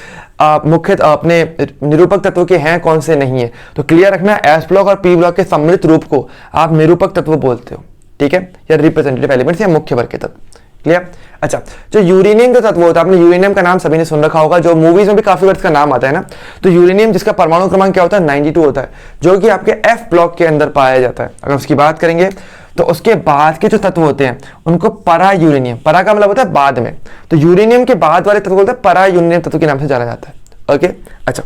मुख्य अपने निरूपक तत्व के हैं, कौन से नहीं है। तो क्लियर रखना, एस ब्लॉक और पी ब्लॉक के सम्मिलित रूप को आप निरूपक तत्व बोलते हो, ठीक है, या रिप्रेजेंटेटिव एलिमेंट्स या मुख्य वर्ग के तत्व। क्लियर। अच्छा, जो यूरेनियम का तत्व होता है, आपने यूरेनियम का नाम सभी ने सुन रखा होगा, जो मूवीज में भी काफी बार इसका नाम आता है ना। तो यूरेनियम जिसका परमाणु क्रमांक क्या होता है, 92 होता है, जो कि आपके एफ ब्लॉक के अंदर पाया जाता है। अगर उसकी बात करेंगे तो उसके बाद के जो तत्व होते हैं उनको परा यूरेनियम, परा का मतलब होता है बाद में, तो यूरेनियम के बाद वाले तत्व बोलते हैं परा यूरेनियम तत्व के नाम से जाना जाता है। ओके, अच्छा,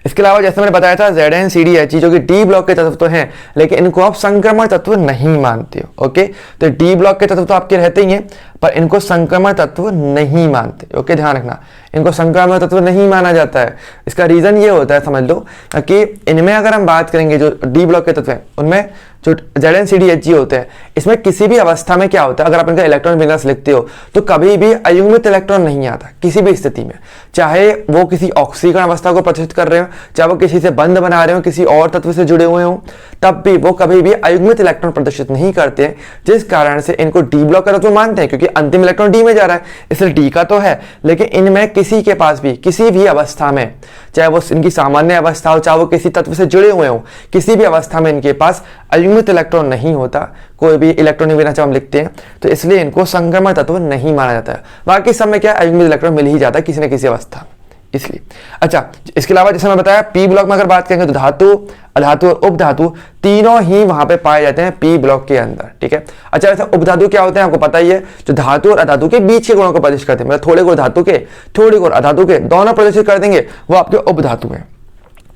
इसके अलावा जैसे मैंने बताया था ZnCdHe जो कि डी ब्लॉक के तत्व तो हैं, लेकिन इनको आप संक्रमण तत्व नहीं मानते हो। ओके, तो डी ब्लॉक के तत्व तो आपके रहते ही हैं, पर इनको संक्रमण तत्व नहीं मानते। ओके, ध्यान रखना, इनको संक्रमण तत्व नहीं माना जाता है। इसका रीजन ये होता है, समझ लो, कि इनमें अगर हम बात करेंगे जो डी ब्लॉक के तत्व हैं उनमें जो ZnCdHe होते हैं, इसमें किसी भी अवस्था में क्या होता है, अगर आप इनका इलेक्ट्रॉन विन्यास लिखते हो तो कभी भी अयुग्मित इलेक्ट्रॉन नहीं आता किसी भी स्थिति में, चाहे वो किसी ऑक्सीकरण अवस्था को प्रदर्शित कर रहे हो, चाहे वो किसी से बंध बना रहे हो, किसी और तत्व से जुड़े हुए हो, तब भी वो कभी भी अयुग्मित इलेक्ट्रॉन प्रदर्शित नहीं करते, जिस कारण से इनको डी ब्लॉक का तत्व मानते हैं, क्योंकि अंतिम इलेक्ट्रॉन डी में जा रहा है, इसलिए डी का तो है, लेकिन इनमें किसी के पास भी किसी भी अवस्था में, चाहे वो इनकी सामान्य अवस्था हो, चाहे वो किसी तत्व से जुड़े हुए हो, किसी भी अवस्था में इनके पास अयुग्मित इलेक्ट्रॉन नहीं होता, कोई भी इलेक्ट्रॉन नहीं बिना जब हम लिखते हैं, तो इसलिए इनको संक्रमण तत्व नहीं माना जाता है। बाकी सब में क्या अयुग्मित इलेक्ट्रॉन मिल ही जाता है किसी न किसी अवस्था में, इसलिए। अच्छा, इसके अलावा जैसे मैं बताया पी ब्लॉक में अगर बात करेंगे तो धातु, अधातु और उपधातु तीनों ही वहां पे पाए जाते हैं पी ब्लॉक के अंदर, ठीक है। अच्छा, वैसे उपधातु क्या होते हैं आपको पता ही है, जो धातु और अधातु के बीच के गुणों को प्रदर्शित करते हैं, मतलब थोड़े गुण धातु के, थोड़े गुण अधातु के, दोनों प्रदर्शित कर देंगे, वो आपके उपधातु हैं।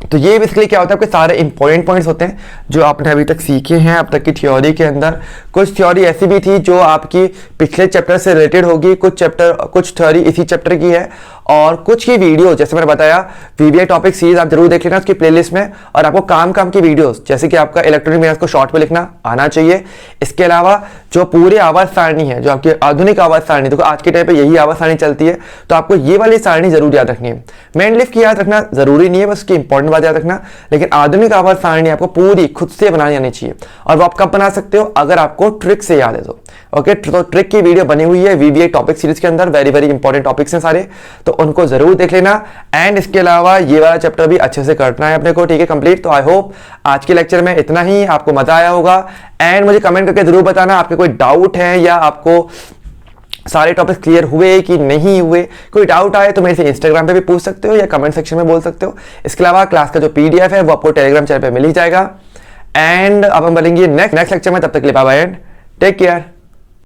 तो ये बेसिकली क्या होता है, आपके सारे इंपॉर्टेंट पॉइंट्स होते हैं जो आपने अभी तक सीखे हैं अब तक की थ्योरी के अंदर। कुछ थ्योरी ऐसी भी थी जो आपकी पिछले चैप्टर से रिलेटेड होगी, कुछ थ्योरी इसी चैप्टर की है, और कुछ की वीडियो जैसे मैंने बताया वीवीआई टॉपिक सीरीज आप जरूर देख लेना उसकी प्लेलिस्ट में। और आपको काम की वीडियोस जैसे कि आपका इलेक्ट्रॉनिक मैथ्स को शॉर्ट में लिखना आना चाहिए। इसके अलावा जो पूरी आवाज सारणी है, जो आपकी आधुनिक आवाज सारणी, देखो आज के टाइम पे यही आवाज सारणी चलती है, तो आपको ये वाली सारणी जरूर याद रखनी है। मेन लिफ्ट की याद रखना जरूरी नहीं है, बस उसकी इंपॉर्टेंट बात याद रखना, लेकिन आधुनिक आवाज सारणी आपको पूरी खुद से बनानी आनी चाहिए। और वो आप कब बना सकते हो, अगर आपको ट्रिक से याद है तो। ओके, तो ट्रिक की वीडियो बनी हुई है वीवीआई टॉपिक सीरीज के अंदर, वेरी वेरी इंपॉर्टेंट टॉपिक्स हैं सारे, तो उनको जरूर देख लेना। एंड इसके अलावा ये वाला चैप्टर भी अच्छे से करना है अपने को, ठीक है, कंप्लीट। तो आई होप आज के लेक्चर में इतना ही, आपको मजा आया होगा। एंड मुझे कमेंट करके जरूर बताना आपके कोई डाउट है या आपको सारे टॉपिक्स क्लियर हुए कि नहीं हुए। कोई डाउट आए तो मेरे से इंस्टाग्राम पे भी पूछ सकते हो या कमेंट सेक्शन में बोल सकते हो। इसके अलावा क्लास का जो पीडीएफ है वो आपको टेलीग्राम चैनल पे मिल ही जाएगा। एंड अब हम मिलेंगे नेक्स्ट लेक्चर में, तब तक के लिए bye bye and take care.